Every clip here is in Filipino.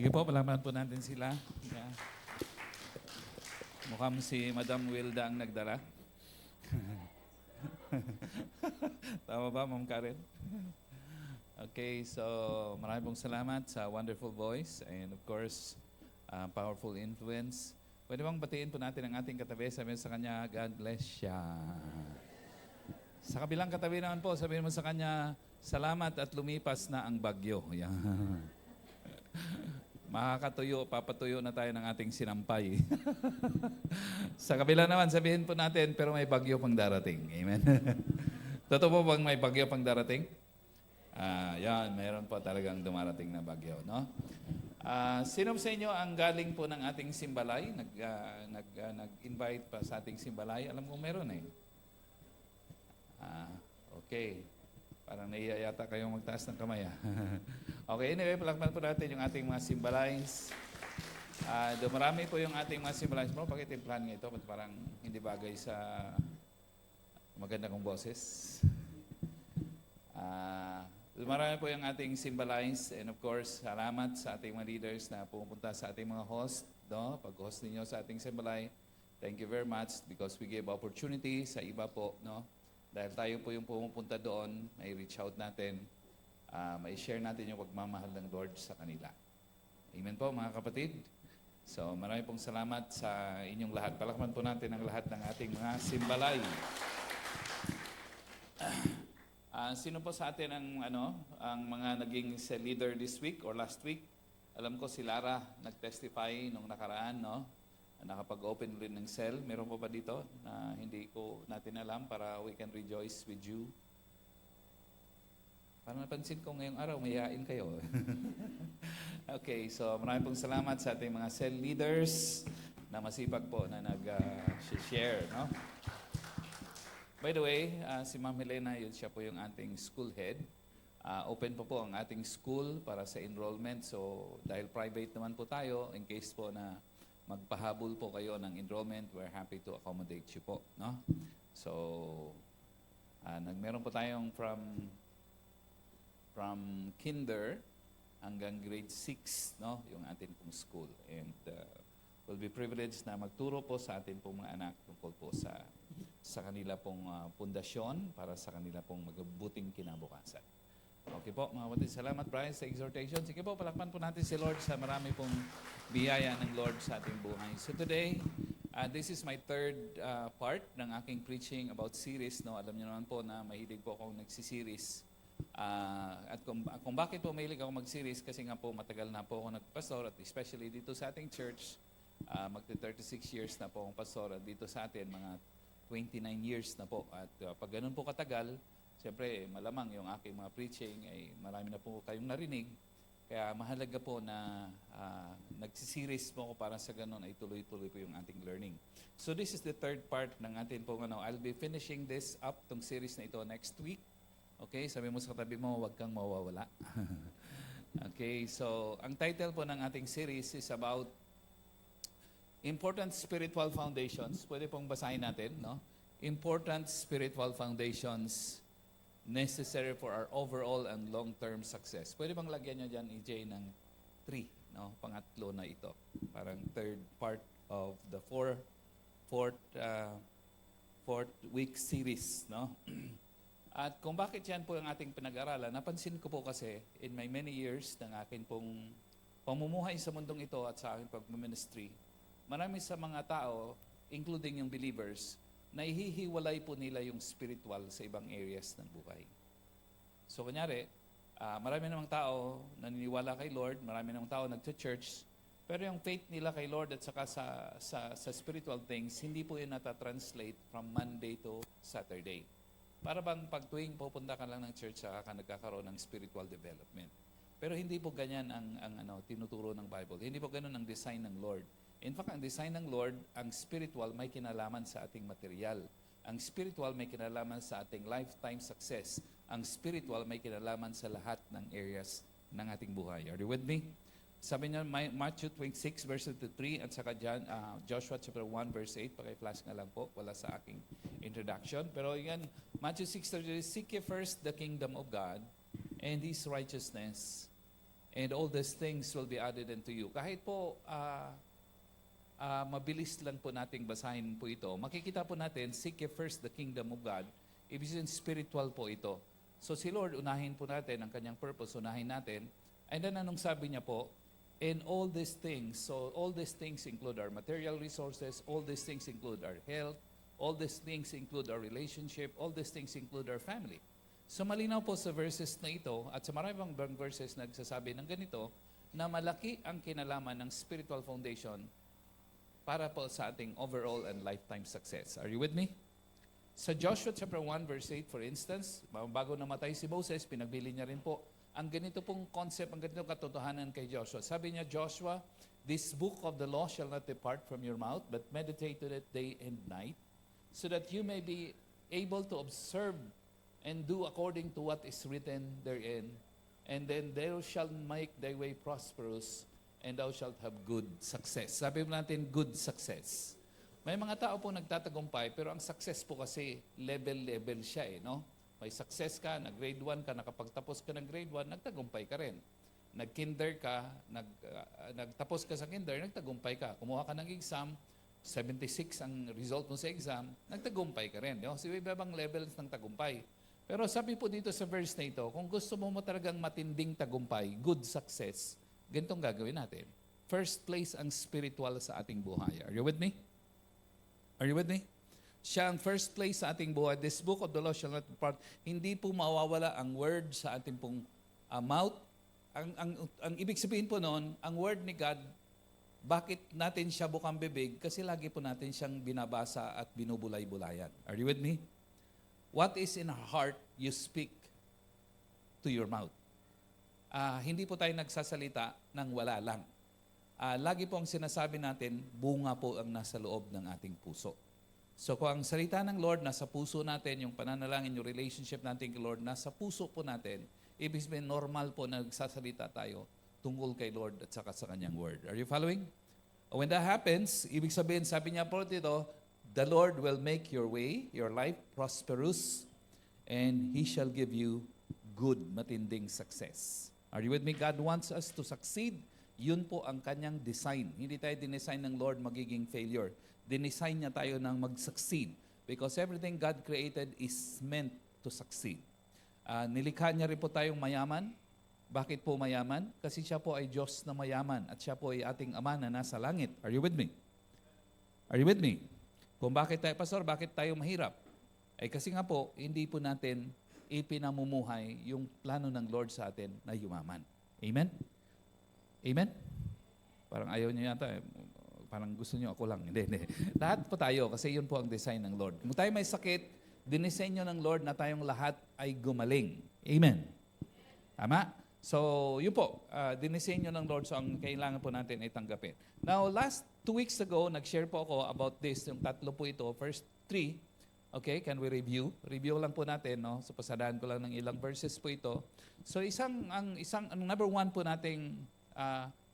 Sige po, palaman po natin sila. Yeah. Mukhang si Madam Wilda ang nagdala. Tama ba, Ma'am Karen? Okay, so maraming pong salamat sa wonderful voice and of course, powerful influence. Pwede bang batiin po natin ang ating katabi, sabihin sa kanya, God bless siya. Sa kabilang katabi naman po, sabihin mo sa kanya, salamat at lumipas na ang bagyo. Yan. Makakatuyo, papatuyo na tayo ng ating sinampay. Sa kabila naman, sabihin po natin, pero may bagyo pang darating. Amen. Totoo po bang may bagyo pang darating? Yan, mayroon po talagang dumarating na bagyo, no? Sino sa inyo ang galing po ng ating simbalay? Nag-invite pa sa ating simbalay? Alam ko meron eh. Okay. Parang naiya yata kayong magtaas ng kamay. Okay, anyway, palakpan po natin yung ating mga symbolize. Marami po yung ating mga symbolize. Bro, pakitimplahan nga ito, parang hindi bagay sa maganda kong boses. Marami po yung ating symbolize. And of course, salamat sa ating mga leaders na pumunta sa ating mga host. No? Pag-host ninyo sa ating symbolize, thank you very much because we gave opportunity sa iba po, no? Dahil tayo po yung pumupunta doon, may reach out natin, may share natin yung pagmamahal ng Lord sa kanila. Amen po mga kapatid. So marami pong salamat sa inyong lahat. Palakpan po natin ang lahat ng ating mga simbalay. Sino po sa atin ang mga naging leader this week or last week? Alam ko si Lara nag-testify nung nakaraan, no? Nakapag-open rin ng cell. Meron po ba dito na hindi ko natin alam para we can rejoice with you? Parang napansin ko ngayong araw, mayayain kayo. Okay, so maraming pong salamat sa ating mga cell leaders na masipag po na nag-share, no? By the way, si Ma'am Helena, yun siya po yung ating school head. Open po ang ating school para sa enrollment. So dahil private naman po tayo, in case po na magpahabol po kayo ng enrollment, we're happy to accommodate you po, no? So, meron po tayong from kinder hanggang grade 6, no? Yung atin pong school. And we'll be privileged na magturo po sa atin pong mga anak tungkol po sa kanila pong pundasyon para sa kanila pong magbuting kinabukasan. Okay po, mga kapatid. Salamat, Brian, sa exhortation. Sige po, palakpan po natin si Lord sa marami pong biyaya ng Lord sa ating buhay. So today, this is my third part ng aking preaching about series. No? Alam niyo naman po na mahilig po akong nagsiseries. At kung bakit po mahilig ako mag-series, kasi nga po matagal na po ako nagpastor at especially dito sa ating church, magti-36 years na po akong pastor at dito sa atin, mga 29 years na po. At pag ganun po katagal, siyempre, malamang yung aking mga preaching ay marami na po kayong narinig. Kaya mahalaga po na nagsisiris po ako para sa ganun ay tuloy-tuloy po yung ating learning. So this is the third part ng atin po. I'll be finishing this up, tong series na ito next week. Okay, sabi mo sa katabi mo, huwag kang mawawala. Okay, so ang title po ng ating series is about Important Spiritual Foundations. Pwede pong basahin natin, no? Important Spiritual Foundations necessary for our overall and long-term success. Pwede bang lagyan nyo dyan, EJ, ng 3, no? Pangatlo na ito. Parang third part of the fourth week series, no? At kung bakit yan po ang ating pinag-aralan, napansin ko po kasi in my many years ng akin pong pamumuhay sa mundong ito at sa aking pag-ministry, marami sa mga tao, including yung believers, nahihiwalay po nila yung spiritual sa ibang areas ng buhay. So, kunyari, marami namang tao naniniwala kay Lord, marami namang tao nagcha-church, pero yung faith nila kay Lord at saka sa spiritual things, hindi po yun natatranslate from Monday to Saturday. Para bang pag tuwing pupunta ka lang ng church, saka ka nagkakaroon ng spiritual development. Pero hindi po ganyan ang tinuturo ng Bible. Hindi po ganun ang design ng Lord. In fact, ang design ng Lord, ang spiritual may kinalaman sa ating material. Ang spiritual may kinalaman sa ating lifetime success. Ang spiritual may kinalaman sa lahat ng areas ng ating buhay. Are you with me? Sabi niya, Matthew 26 verse 3 at saka Joshua chapter 1 verse 8. Paki-flash nga lang po, wala sa aking introduction. Pero yan, Matthew 6:33, seek ye first the kingdom of God and His righteousness, And all these things will be added unto you. Kahit po mabilis lang po nating basahin po ito, makikita po natin, seek ye first the kingdom of God. Ibig sabihin, spiritual po ito. So si Lord, unahin po natin ang kanyang purpose, unahin natin. And then anong sabi niya po? And all these things, so all these things include our material resources, all these things include our health, all these things include our relationship, all these things include our family. So malinaw po sa verses na ito, at sa marami pang verses nagsasabi ng ganito, na malaki ang kinalaman ng spiritual foundation para po sa ating overall and lifetime success. Are you with me? Sa Joshua chapter 1 verse 8, for instance, bago namatay si Moses, pinagbili niya rin po ang ganito pong concept, ang ganito katotohanan kay Joshua. Sabi niya, Joshua, this book of the law shall not depart from your mouth, but meditate on it day and night, so that you may be able to observe and do according to what is written therein. And then thou shalt make thy way prosperous, and thou shalt have good success. Sabi mo natin, good success. May mga tao po nagtatagumpay, pero ang success po kasi level-level siya no? May success ka, nag-grade 1 ka, nakapagtapos ka ng grade 1, nagtagumpay ka rin. Nag-kinder ka, nagtapos ka sa kinder, nagtagumpay ka. Kumuha ka ng exam, 76 ang result mo sa exam, nagtagumpay ka rin. So, ibang levels ng tagumpay. Pero sabi po dito sa verse na ito, kung gusto mo talagang matinding tagumpay, good success, ganitong gagawin natin. First place ang spiritual sa ating buhay. Are you with me? Are you with me? Siya ang first place sa ating buhay. This book of the law shall not depart. Hindi po mawawala ang word sa ating pong mouth. Ang ibig sabihin po noon, ang word ni God, bakit natin siya bukang bibig? Kasi lagi po natin siyang binabasa at binubulay-bulayan. Are you with me? What is in our heart, you speak to your mouth. Hindi po tayo nagsasalita ng wala lang. Lagi po ang sinasabi natin, bunga po ang nasa loob ng ating puso. So kung ang salita ng Lord nasa puso natin, yung pananalangin, yung relationship natin kay Lord, nasa puso po natin, ibig sabihin normal po na nagsasalita tayo tungkol kay Lord at saka sa kanyang word. Are you following? When that happens, ibig sabihin, sabi niya po dito, the Lord will make your way, your life prosperous, and He shall give you good, matinding success. Are you with me? God wants us to succeed. Yun po ang kanyang design. Hindi tayo dinesign ng Lord magiging failure. Dinesign niya tayo ng mag-succeed. Because everything God created is meant to succeed. Nilikha niya rin po tayong mayaman. Bakit po mayaman? Kasi siya po ay Diyos na mayaman at siya po ay ating Ama na nasa langit. Are you with me? Are you with me? Kung bakit tayo, Pastor, bakit tayo mahirap? Kasi nga po, hindi po natin ipinamumuhay yung plano ng Lord sa atin na yumaman. Amen? Amen? Parang ayaw niyo yata. Parang gusto niyo ako lang. Hindi. Lahat po tayo kasi yun po ang design ng Lord. Kung tayo may sakit, dinisenyo ng Lord na tayong lahat ay gumaling. Amen? Tama? So, yun po. Dinisenyo ng Lord so ang kailangan po natin ay tanggapin. Now, last 2 weeks ago, nag-share po ako about this. Yung tatlo po ito. First 3. Okay, can we review? Review lang po natin, no? So, pasadaan ko lang ng ilang verses po ito. So, number 1 po nating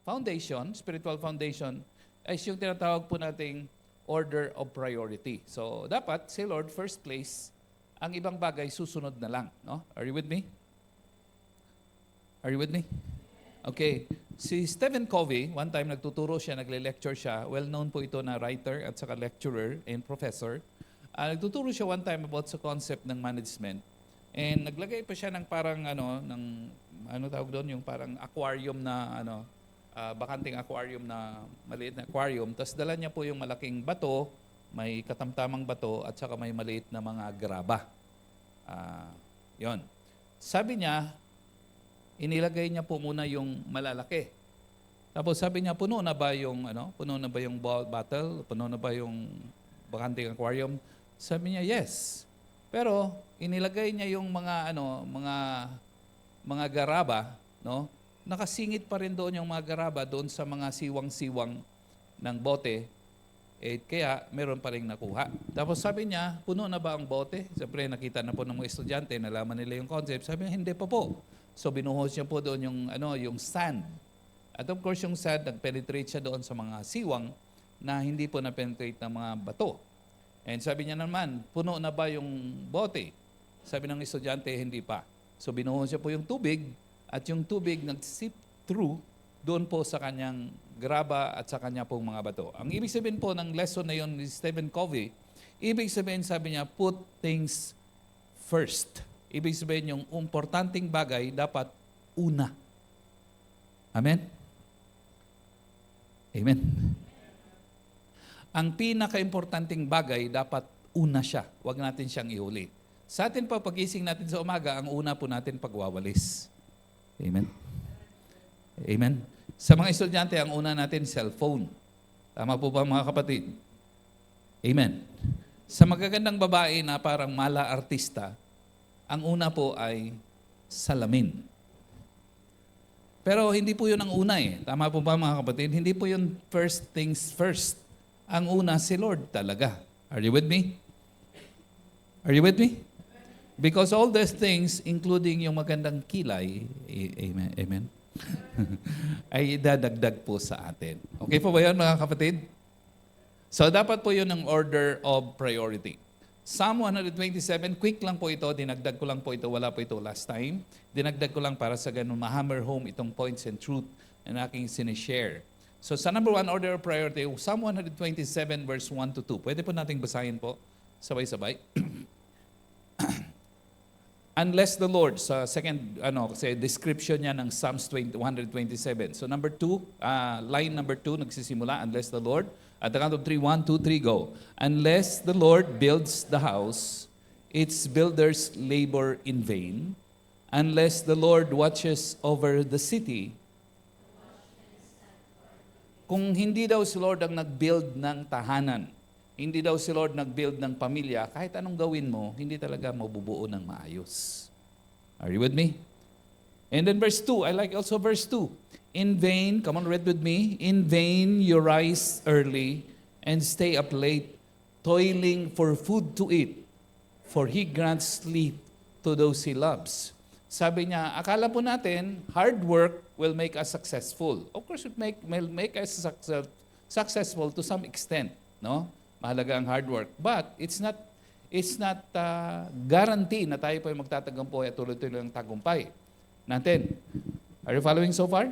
foundation, spiritual foundation, ay yung tinatawag po nating order of priority. So, dapat si Lord first place, ang ibang bagay susunod na lang. No? Are you with me? Are you with me? Okay. Si Stephen Covey, one time nagtuturo siya, nagle-lecture siya. Well-known po ito na writer at saka lecturer and professor. Nagtuturo siya one time about sa concept ng management. And naglagay pa siya ng parang tawag doon, yung parang aquarium na bakanting aquarium na maliit na aquarium. Tapos dala niya po yung malaking bato, may katamtamang bato at saka may maliit na mga graba. Yon. Sabi niya, inilagay niya po muna yung malalaki. Tapos sabi niya, puno na ba yung bottle? Puno na ba yung bakanting aquarium? Sabi niya, yes. Pero inilagay niya yung mga garaba, no? Nakasingit pa rin doon yung mga garaba doon sa mga siwang-siwang ng bote. Kaya meron pa rin nakuha. Tapos sabi niya, puno na ba ang bote? Siyempre nakita na po ng mga estudyante, nalaman nila yung concept. Sabi niya, hindi pa po. So binuhos niya po doon yung sand. At of course yung sand, nag-penetrate siya doon sa mga siwang na hindi po na-penetrate ng mga bato. And sabi niya naman, puno na ba yung bote? Sabi ng estudyante, hindi pa. So binuhos niya po yung tubig at yung tubig nagsip through doon po sa kanyang graba at sa kanya pong mga bato. Ang ibig sabihin po ng lesson na yun ni Stephen Covey, ibig sabihin, sabi niya, put things first. Ibig sabihin yung importanteng bagay dapat una. Amen? Amen. Ang pinaka-importanting bagay dapat una siya. Huwag natin siyang ihuli. Sa atin pa, pagising natin sa umaga, ang una po natin pagwawalis. Amen? Amen? Sa mga estudyante, ang una natin, cellphone. Tama po ba mga kapatid? Amen. Sa magagandang babae na parang mala artista, ang una po ay salamin. Pero hindi po yun ang una eh. Tama po ba mga kapatid? Hindi po yun first things first. Ang una si Lord talaga. Are you with me? Are you with me? Because all these things, including yung magandang kilay, amen, amen, ay dadagdag po sa atin. Okay po ba yun mga kapatid? So dapat po yun ang order of priority. Psalm 127, quick lang po ito, dinagdag ko lang po ito, wala po ito last time. Dinagdag ko lang para sa ganun ma-hammer home itong points and truth na aking sinishare. So sa number one order of priority, Psalm 127 verse 1 to 2. Pwede po nating basahin po, sabay-sabay. Unless the Lord, sa second, kasi description niya ng Psalms 127. So number 2, line number 2, nagsisimula, unless the Lord. At the count of 3, 1, 2, 3, go. Unless the Lord builds the house, its builders labor in vain. Unless the Lord watches over the city. Kung hindi daw si Lord ang nag-build ng tahanan, hindi daw si Lord nag-build ng pamilya, kahit anong gawin mo, hindi talaga mabubuo ng maayos. Are you with me? And then verse 2, I like also verse 2. In vain, come on, read with me. In vain you rise early and stay up late, toiling for food to eat, for He grants sleep to those He loves. Sabi niya, akala po natin, hard work will make us successful. Of course, it will make us successful to some extent, no? Mahalaga ang hard work. But it's not guarantee na tayo po ay magtatagumpay at tuloy-tuloy ang tagumpay natin. Are you following so far?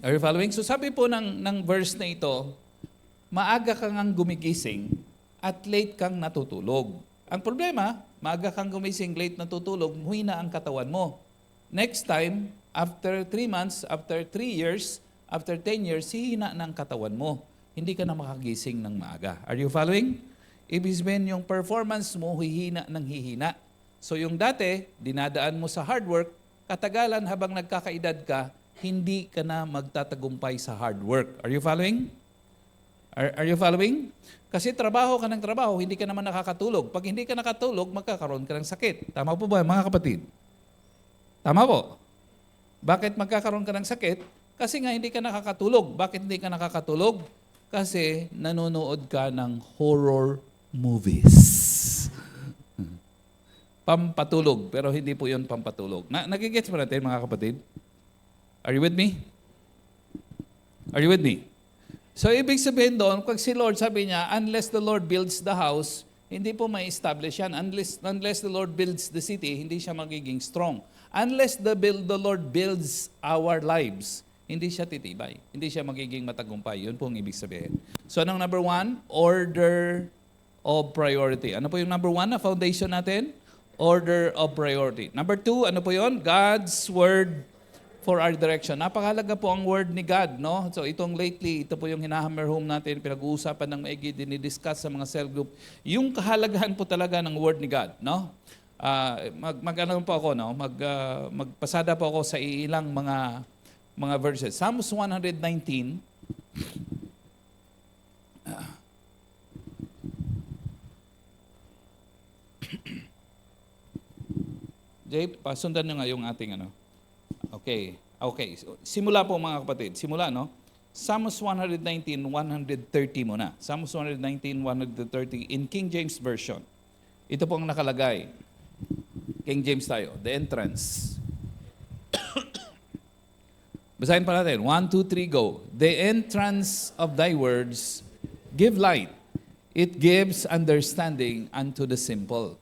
Are you following? So sabi po ng verse na ito, maaga kang gumigising at late kang natutulog. Ang problema, maaga kang gumising, late natutulog, huwina ang katawan mo. Next time, after 3 months, after 3 years, after 10 years, hihina ng katawan mo. Hindi ka na makagising ng maaga. Are you following? Ibig sabihin yung performance mo, hihina ng hihina. So yung dati, dinadaan mo sa hard work, katagalan habang nagkakaedad ka, hindi ka na magtatagumpay sa hard work. Are you following? Are you following? Kasi trabaho ka ng trabaho, hindi ka naman nakakatulog. Pag hindi ka nakatulog, magkakaroon ka ng sakit. Tama po ba, mga kapatid? Tama po. Bakit magkakaroon ka ng sakit? Kasi nga hindi ka nakakatulog. Bakit hindi ka nakakatulog? Kasi nanonood ka ng horror movies. Pampatulog, pero hindi po yun pampatulog. Nagigets mo natin, mga kapatid? Are you with me? Are you with me? So, ibig sabihin doon, pag si Lord sabi niya, unless the Lord builds the house, hindi po may establish yan. Unless the Lord builds the city, hindi siya magiging strong. Unless the Lord builds our lives, hindi siya titibay. Hindi siya magiging matagumpay. Yun po ang ibig sabihin. So, anong number 1? Order of priority. Ano po yung number 1 na foundation natin? Order of priority. Number 2, ano po yun? God's Word for our direction. Napakahalaga po ang Word ni God, no? So, itong lately, ito po yung hinahammer home natin, pinag-uusapan ng maigi, dinidiscuss sa mga cell group. Yung kahalagahan po talaga ng Word ni God, no? Mag-ano po ako, no? Magpasada po ako sa ilang mga verses. Psalms 119. Jay, pasundan nyo nga yung ating ano. Okay. Simula po mga kapatid. Simula, no? Psalms 119, 130 muna. Psalms 119, 130 in King James Version. Ito po ang nakalagay. King James tayo. The entrance. Basahin pa natin. 1, 2, 3, go. The entrance of thy words give light. It gives understanding unto the simple.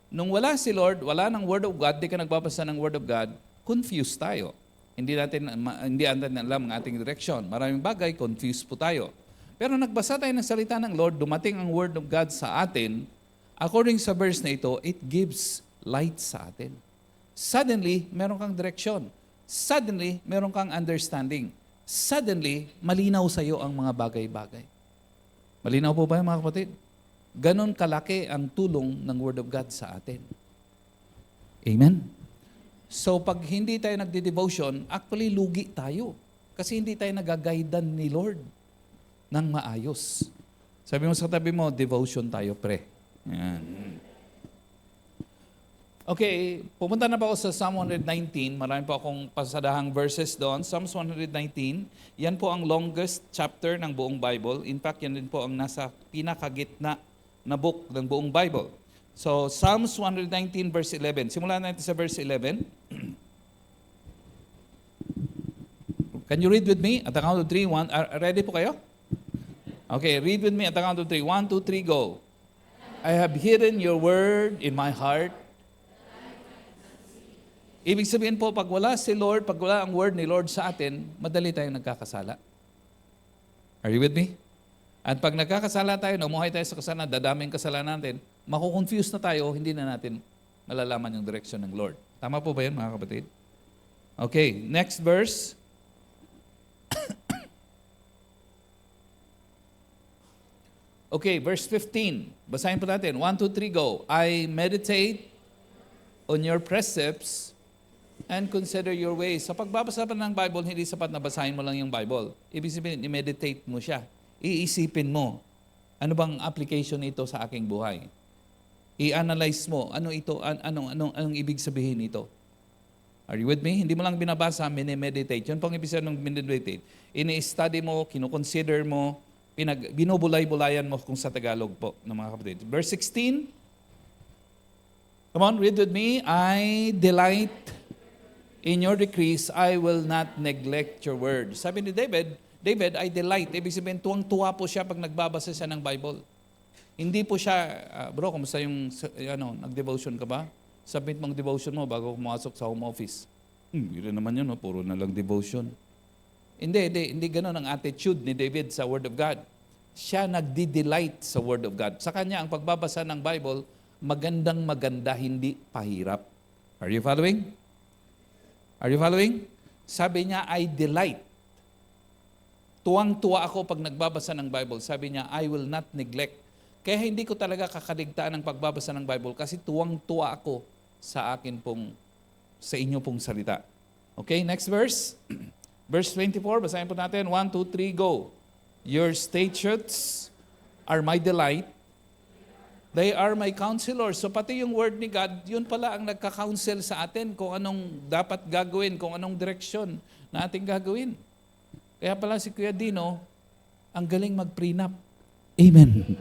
Nung wala si Lord, wala ng Word of God, di ka nagbabasa ng Word of God, confused tayo. Hindi natin alam ang ating direksyon. Maraming bagay, confused po tayo. Pero nagbasa tayo ng salita ng Lord, dumating ang Word of God sa atin. According sa verse na ito, it gives light sa atin. Suddenly, meron kang direksyon. Suddenly, meron kang understanding. Suddenly, malinaw sa iyo ang mga bagay-bagay. Malinaw po ba mga kapatid? Ganon kalaki ang tulong ng Word of God sa atin. Amen? So pag hindi tayo nagde-devotion, actually lugi tayo. Kasi hindi tayo nagagaidan ni Lord ng maayos. Sabi mo sa tabi mo, devotion tayo, pre. Yan. Okay, pumunta na pa ako sa Psalm 119. Marami po akong pasadahang verses doon. Psalms 119, yan po ang longest chapter ng buong Bible. In fact, yan din po ang nasa pinakagitna na book ng buong Bible. So, Psalms 119 verse 11. Simulan natin sa verse 11. Can you read with me? At the count of 3, 1. Ready po kayo? Okay, read with me at the count of 3. 1, 2, 3, go. I have hidden your word in my heart. Ibig sabihin po, pag wala si Lord, pag wala ang word ni Lord sa atin, madali tayong nagkakasala. Are you with me? At pag nagkakasala tayo, namuhay tayo sa kasalanan, dadaming kasalanan natin, makukonfuse na tayo, hindi na natin malalaman yung direction ng Lord. Tama po ba yan, mga kapatid? Okay, next verse. Okay, verse 15. Basahin po natin. 1, 2, 3, go. I meditate on your precepts and consider your ways. Sa pagbabasa pa ng Bible, hindi sapat na basahin mo lang yung Bible. Ibig sabihin, i-meditate mo siya. Iisipin mo, ano bang application nito sa aking buhay? I-analyze mo, ano ito, anong ibig sabihin nito? Are you with me? Hindi mo lang binabasa, mini-meditate. Yun pang ibig sabihin ng mini-meditate. Ini-study mo, kinukonsider mo, binubulay-bulayan mo kung sa Tagalog po ng mga kapatid. Verse 16. Come on, read with me. I delight in your decrees, I will not neglect your word. Sabi ni David, I delight. Ibig sabihin, tuwang-tuwa po siya pag nagbabasa siya ng Bible. Hindi po siya, bro, kumusta yung, nag-devotion ka ba? Submit mong devotion mo bago pumasok sa home office. Hindi naman yun, puro na lang devotion. Hindi ganun ang attitude ni David sa Word of God. Siya nagdi-delight sa Word of God. Sa kanya, ang pagbabasa ng Bible, magandang-maganda, hindi pahirap. Are you following? Are you following? Sabi niya, I delight. Tuwang-tuwa ako pag nagbabasa ng Bible. Sabi niya, I will not neglect. Kaya hindi ko talaga kakaligtaan ng pagbabasa ng Bible kasi tuwang-tuwa ako sa inyo pong salita. Okay, next verse. Verse 24, basahin po natin. 1, 2, 3, go. Your statutes are my delight. They are my counselors. So pati yung word ni God, yun pala ang nagka-counsel sa atin kung anong dapat gagawin, kung anong direksyon na ating gagawin. Kaya pala si Kuya Dino, ang galing mag-prenup. Amen.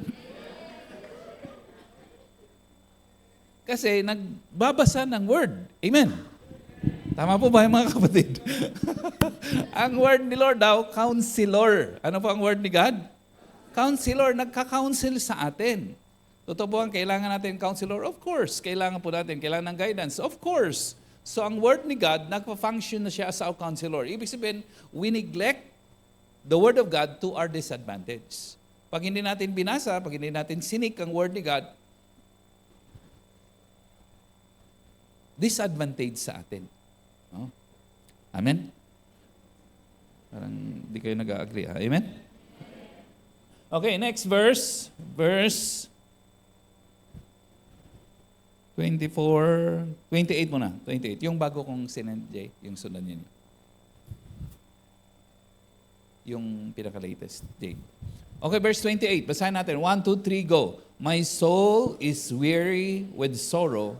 Kasi nagbabasa ng word. Amen. Tama po ba yung mga kapatid? Ang word ni Lord daw, counselor. Ano po ang word ni God? Counselor, nagka-counsel sa atin. Totoo po ang kailangan natin counselor? Of course. Kailangan po natin, kailangan ng guidance? Of course. So ang word ni God, nagpa-function na siya as our counselor. Ibig sabihin, we neglect the word of God to our disadvantage. Pag hindi natin binasa, pag hindi natin sinik ang word ni God, disadvantage sa atin. No? Amen? Parang di kayo nag-agree. Amen? Okay, next verse. Verse 24, 28 muna. 28. Yung bago kong sinend, Jay, yung sundan niyo. Yung pinaka-latest, Jay. Okay, verse 28. Basahin natin. 1, 2, 3, go. My soul is weary with sorrow.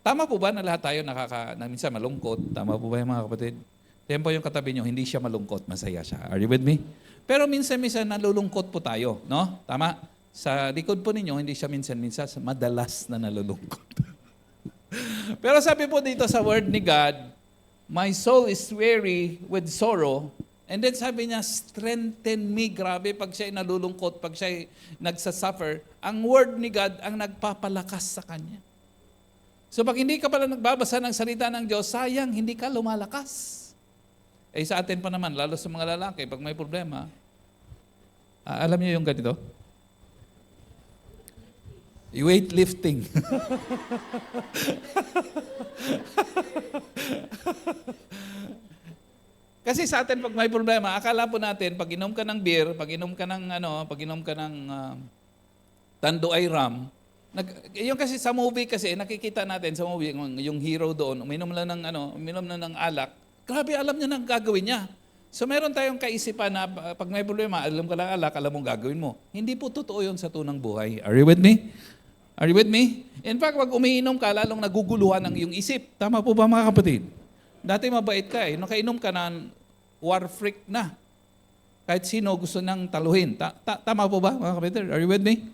Tama po ba na lahat tayo na minsan malungkot? Tama po ba yung mga kapatid? Tempo yung katabi nyo, hindi siya malungkot, masaya siya. Are you with me? Pero minsan-minsan nalulungkot po tayo, no? Tama? Sa likod po ninyo, hindi siya minsan-minsan, madalas na nalulungkot. Pero sabi po dito sa word ni God, my soul is weary with sorrow. And then sabi niya, strengthen me. Grabe, pag siya'y nalulungkot, pag siya'y nagsasuffer, ang word ni God ang nagpapalakas sa kanya. So pag hindi ka pala nagbabasa ng salita ng Diyos, sayang, hindi ka lumalakas. Eh sa atin pa naman, lalo sa mga lalaki, pag may problema, alam niyo yung ganito? Weightlifting. Kasi sa atin pag may problema, akala po natin pag inom ka ng beer, pag inom ka ng Tanduay Ram, yung kasi sa movie kasi nakikita natin sa movie yung hero doon, uminom na ng alak. Grabe, alam niya nang gagawin niya. So meron tayong kaisipan na pag may problema, alam ka lang alak, alam mong gagawin mo. Hindi po totoo yun sa tunang buhay. Are you with me? Are you with me? In fact, pag umiinom ka, lalong naguguluhan ang iyong isip. Tama po ba mga kapatid? Dati mabait ka eh. Nakainom ka na, war freak na. Kahit sino gusto nang taluhin. Tama po ba mga kapatid? Are you with me?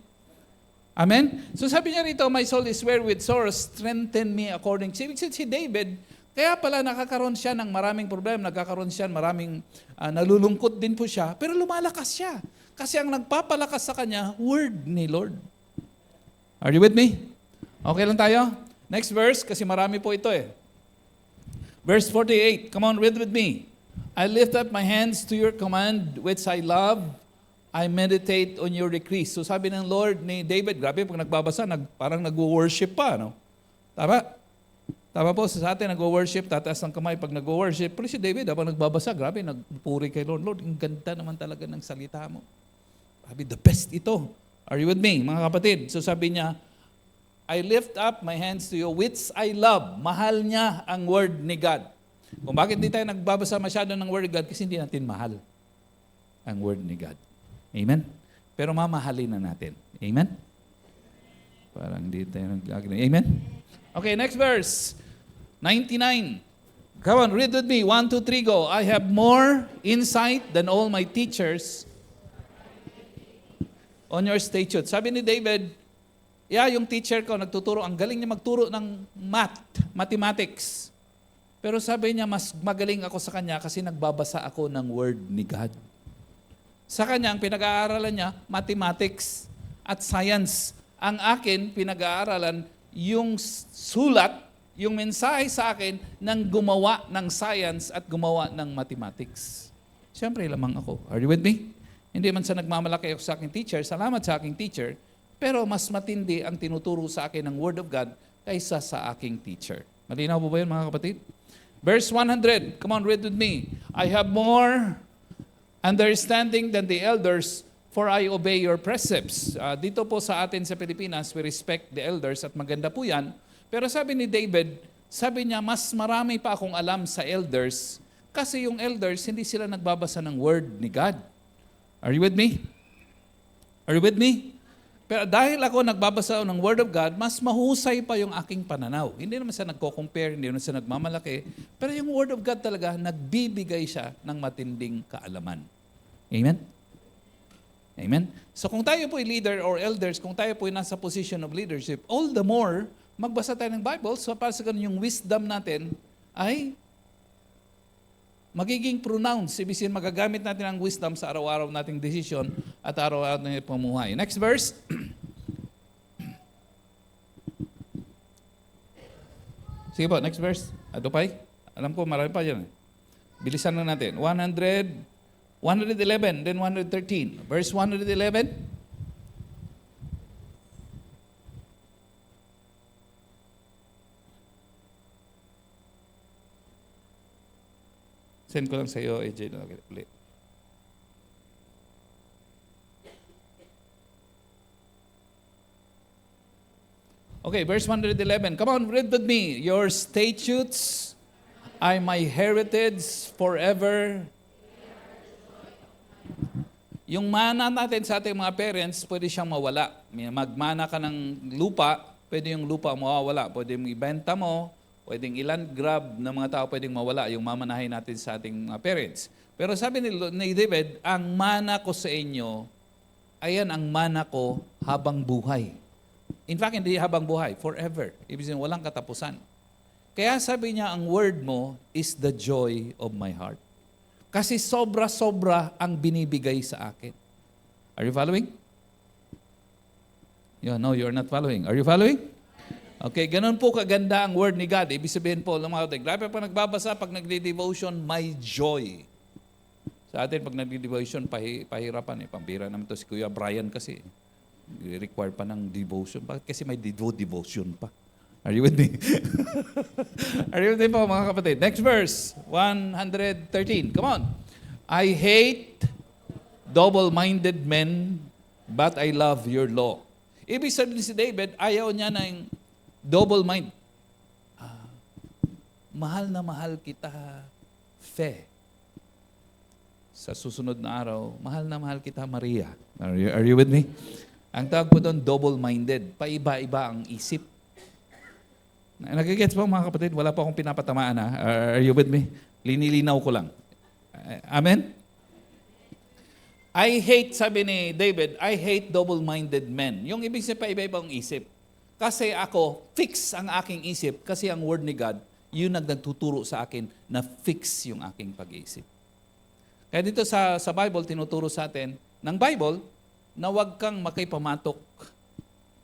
Amen? So sabi niya rito, my soul is weary with sorrow, strengthen me according. Si David, kaya pala nakakaroon siya ng maraming problema, nagkakaroon siya maraming nalulungkot din po siya, pero lumalakas siya. Kasi ang nagpapalakas sa kanya, word ni Lord. Are you with me? Okay lang tayo? Next verse, kasi marami po ito eh. Verse 48, come on, read with me. I lift up my hands to your command, which I love. I meditate on your decrees. So sabi ng Lord ni David, grabe, pag nagbabasa, parang nag-worship pa, no? Tama? Tama po, sa atin nag-worship, tataas ng kamay pag nag-worship. Pero si David, habang nagbabasa, grabe, nagpuri kay Lord. Lord, ang ganda naman talaga ng salita mo. Grabe, the best ito. Are you with me, mga kapatid? So sabi niya, I lift up my hands to you, which I love. Mahal niya ang word ni God. Kung bakit di tayo nagbabasa masyado ng word ni God, kasi hindi natin mahal ang word ni God. Amen? Pero mamahalin na natin. Amen? Parang hindi tayo nag-agree. Amen? Okay, next verse. 99. Come on, read with me. 1, 2, 3, go. I have more insight than all my teachers on your statutes. Sabi ni David, yung teacher ko nagtuturo, ang galing niya magturo ng mathematics. Pero sabi niya, mas magaling ako sa kanya kasi nagbabasa ako ng word ni God. Sa kanya, ang pinag-aaralan niya, mathematics at science. Ang akin, pinag-aaralan yung sulat, yung mensahe sa akin ng gumawa ng science at gumawa ng mathematics. Siyempre, lamang ako. Are you with me? Hindi man sa nagmamalaki ako sa aking teacher, salamat sa aking teacher, pero mas matindi ang tinuturo sa akin ng Word of God kaysa sa aking teacher. Malinaw po ba yun, mga kapatid? Verse 100, come on, read with me. I have more understanding than the elders, for I obey your precepts. Dito po sa atin sa Pilipinas, we respect the elders at maganda po yan. Pero sabi ni David, sabi niya, mas marami pa akong alam sa elders kasi yung elders, hindi sila nagbabasa ng word ni God. Are you with me? Are you with me? Pero dahil ako nagbabasa ng word of God, mas mahusay pa yung aking pananaw. Hindi naman siya nagko-compare, hindi naman siya nagmamalaki. Pero yung word of God talaga, nagbibigay siya ng matinding kaalaman. Amen? Amen? So kung tayo po'y leader or elders, kung tayo po'y nasa position of leadership, all the more, magbasa tayo ng Bible, so para sa ganun yung wisdom natin ay magiging pronounced. Ibig sabihin, magagamit natin ang wisdom sa araw-araw nating decision at araw-araw nating pamumuhay. Next verse. Sige po, next verse. Ato pa alam ko, marami pa dyan. Bilisan na natin. 111, then 113. Verse 111. Send ko lang sa iyo, AJ. Okay, verse 111. Come on, read with me. Your statutes are my heritage forever. Yung mana natin sa ating mga parents, pwede siyang mawala. Magmana ka ng lupa, pwede yung lupa mawawala. Pwede mong ibenta mo, pwedeng iland grab ng mga tao, pwedeng mawala yung mamanahin natin sa ating mga parents. Pero sabi ni David, ang mana ko sa inyo, ayan ang mana ko habang buhay. In fact, hindi habang buhay, forever. Ibig sabihin, walang katapusan. Kaya sabi niya, ang word mo is the joy of my heart. Kasi sobra-sobra ang binibigay sa akin. Are you following? No, you're not following. Are you following? Okay, ganun po kaganda ang word ni God. Ibig sabihin po, ng mga kapatid, grabe pa nagbabasa, pag nagde-devotion, may joy. Sa atin, pag nagde-devotion, pahirapan eh. Pambira naman to si Kuya Brian kasi. Require pa ng devotion. Bakit kasi may devotion pa? Are you with me? Are you with me po, mga kapatid? Next verse, 113. Come on. I hate double-minded men, but I love your law. Ibig sabihin si David, ayaw niya ng double mind. Mahal na mahal kita, Fe. Sa susunod na araw, mahal na mahal kita, Maria. Are you with me? Ang tawag po doon, double-minded. Paiba-iba ang isip. Nagigets po mga kapatid? Wala pa akong pinapatamaan. Are you with me? Linilinaw ko lang. Amen? I hate, sabi ni David, I hate double-minded men. Yung ibig sabihin, paiba-iba ang isip. Kasi ako, fix ang aking isip. Kasi ang word ni God, yun nagtuturo sa akin na fix yung aking pag-iisip. Kaya dito sa Bible, tinuturo sa atin, ng Bible, na huwag kang makipamatok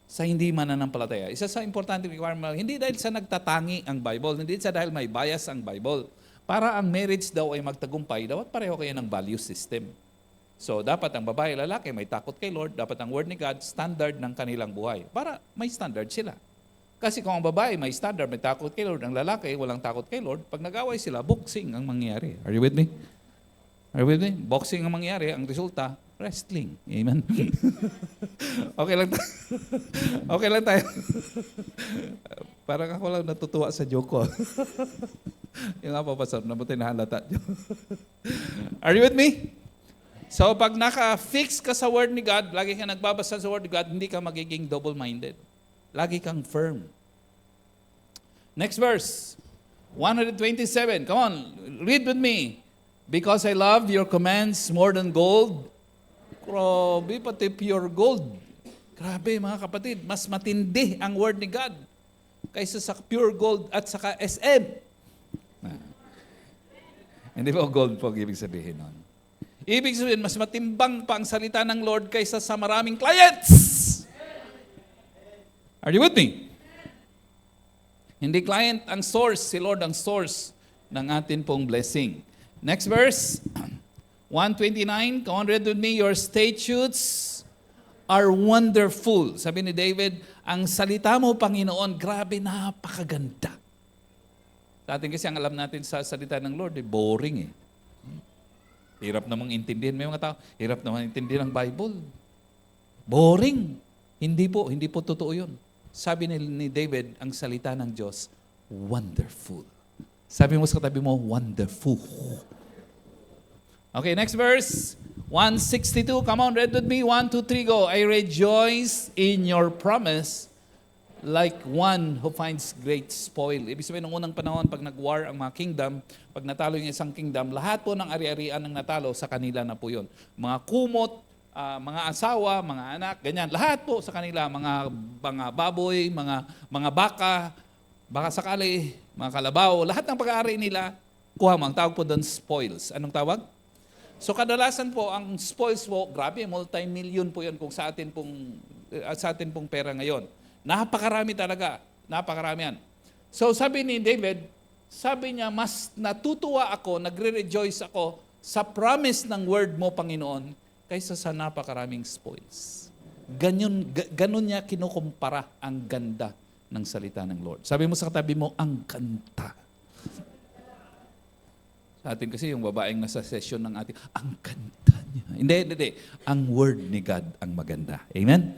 sa hindi mananampalataya. Isa sa importante requirement, hindi dahil sa nagtatangi ang Bible, hindi sa dahil may bias ang Bible. Para ang marriage daw ay magtagumpay, dapat pareho kayo ng value system. So, dapat ang babae at lalaki may takot kay Lord, dapat ang word ni God, standard ng kanilang buhay. Para may standard sila. Kasi kung ang babae may standard, may takot kay Lord, ang lalaki walang takot kay Lord, pag nag-away sila, boxing ang mangyayari. Are you with me? Are you with me? Boxing ang mangyayari, ang resulta, wrestling. Amen? Okay lang tayo. Okay lang tayo. Parang ako lang natutuwa sa joke ko. Yung nga po, Pastor, nabuti na halata. Are you with me? So pag naka-fix ka sa word ni God, lagi ka nagbabasa sa word ni God, hindi ka magiging double-minded. Lagi kang firm. Next verse, 127. Come on, read with me. Because I love your commands more than gold. Grabe, pati pure gold. Grabe mga kapatid, mas matindi ang word ni God kaysa sa pure gold at saka SM. Hindi po gold po ibig sabihin nun. Ibig sabihin, mas matimbang pa ang salita ng Lord kaysa sa maraming clients. Are you with me? Hindi client ang source, si Lord ang source ng atin pong blessing. Next verse, 129, come on, read with me, your statutes are wonderful. Sabi ni David, ang salita mo, Panginoon, grabe, napakaganda. Sa atin kasi ang alam natin sa salita ng Lord, boring eh. Hirap namang intindihin. May mga tao, hirap namang intindihin ang Bible. Boring. Hindi po totoo yun. Sabi ni David, ang salita ng Diyos, wonderful. Sabi mo sa katabi mo, wonderful. Okay, next verse, 162. Come on, read with me. 1, 2, 3, go. I rejoice in your promise like one who finds great spoil. Ibig sabihin, noong unang panahon, pag nag-war ang mga kingdom, pag natalo yung isang kingdom, lahat po ng ari-arian ng natalo, sa kanila na po yun. Mga kumot, mga asawa, mga anak, ganyan. Lahat po sa kanila, mga baboy, mga baka sakali, mga kalabaw, lahat ng pag-aari nila, kuha mo. Ang tawag po doon, spoils. Anong tawag? So kadalasan po, ang spoils po, grabe, multi-million po yun kung sa atin pong pera ngayon. Napakarami talaga. Napakarami yan. So sabi ni David, sabi niya, mas natutuwa ako, nagre-rejoice ako sa promise ng word mo, Panginoon, kaysa sa napakaraming spoils. Ganun niya kinukumpara ang ganda ng salita ng Lord. Sabi mo sa katabi mo, ang ganda. Sa atin kasi yung babaeng nasa session ng atin, ang ganda niya. Hindi. Ang word ni God ang maganda. Amen?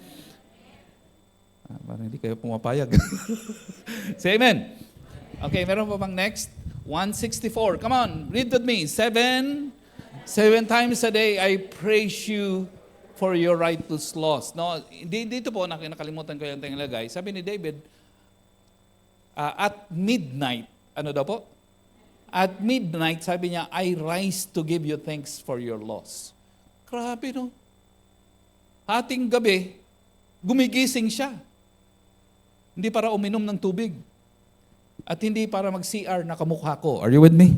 Parang hindi kayo pumapayag. Say amen. Okay, meron pa bang next? 164. Come on, read with me. Seven times a day I praise you for your righteous laws. No, dito po, nakalimutan ko yung tinglagay. Sabi ni David, at midnight, ano daw po? At midnight, sabi niya, I rise to give you thanks for your laws. Grabe, no? Hating gabi, gumigising siya. Hindi para uminom ng tubig. At hindi para mag-CR na kamukha ko. Are you with me?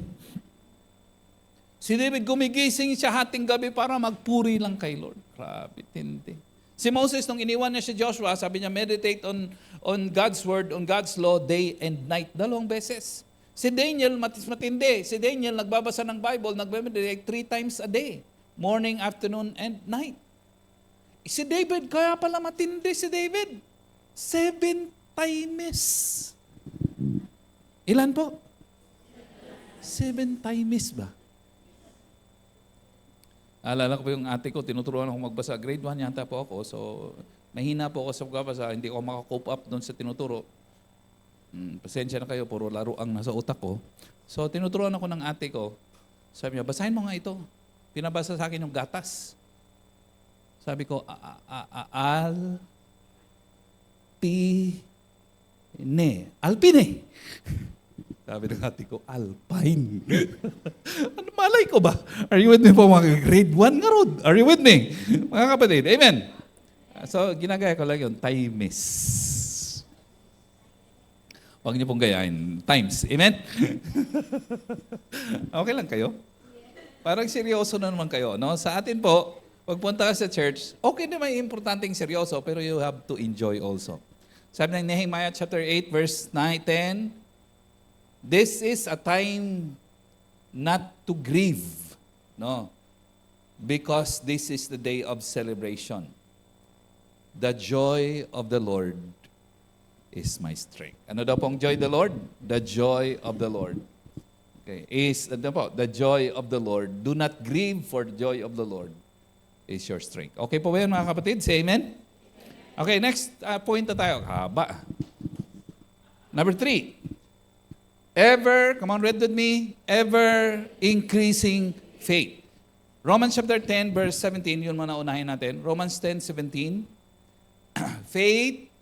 Si David gumigising siya hating gabi para magpuri lang kay Lord. Grabe, tindi. Si Moses, nung iniwan niya si Joshua, sabi niya, meditate on God's word, on God's law, day and night. 2 beses. Si Daniel, matindi. Si Daniel, nagbabasa ng Bible, nagme-meditate 3 times a day. Morning, afternoon, and night. Si David, kaya pala matindi si David. 7 times. Ilan po? 7 times ba? Alala ko po yung ate ko, tinuturuan ako magbasa. Grade 1 yata po ako. So, mahina po ako sa pagbabasa. Hindi ko makakope up doon sa tinuturo. Pasensya na kayo, puro laro ang nasa utak ko. So, tinuturuan ako ng ate ko. Sabi niya, basahin mo nga ito. Pinabasa sa akin yung gatas. Sabi ko, Alpine. Sabi ng ate ko, Alpine. Ano malay ko ba? Are you with me po mga grade 1 nga rod? Are you with me? Mga kapatid, amen. So, ginagaya ko lang yun, times. Huwag niyo pong gayahin, times. Amen? Okay lang kayo? Parang seryoso na naman kayo. No? Sa atin po, pagpunta ka sa church, okay na may importanteng seryoso, pero you have to enjoy also. Sabi ng Nehemiah chapter 8, verse 9, 10, this is a time not to grieve, no, because this is the day of celebration. The joy of the Lord is my strength. Ano daw pong joy of the Lord? The joy of the Lord. Okay, is the joy of the Lord. Do not grieve, for the joy of the Lord is your strength. Okay po ba yan mga kapatid? Say amen? Okay, next point na tayo. Haba. Number 3. Come on, read with me, ever increasing faith. Romans chapter 10, verse 17, yun muna unahin natin. Romans 10:17. Faith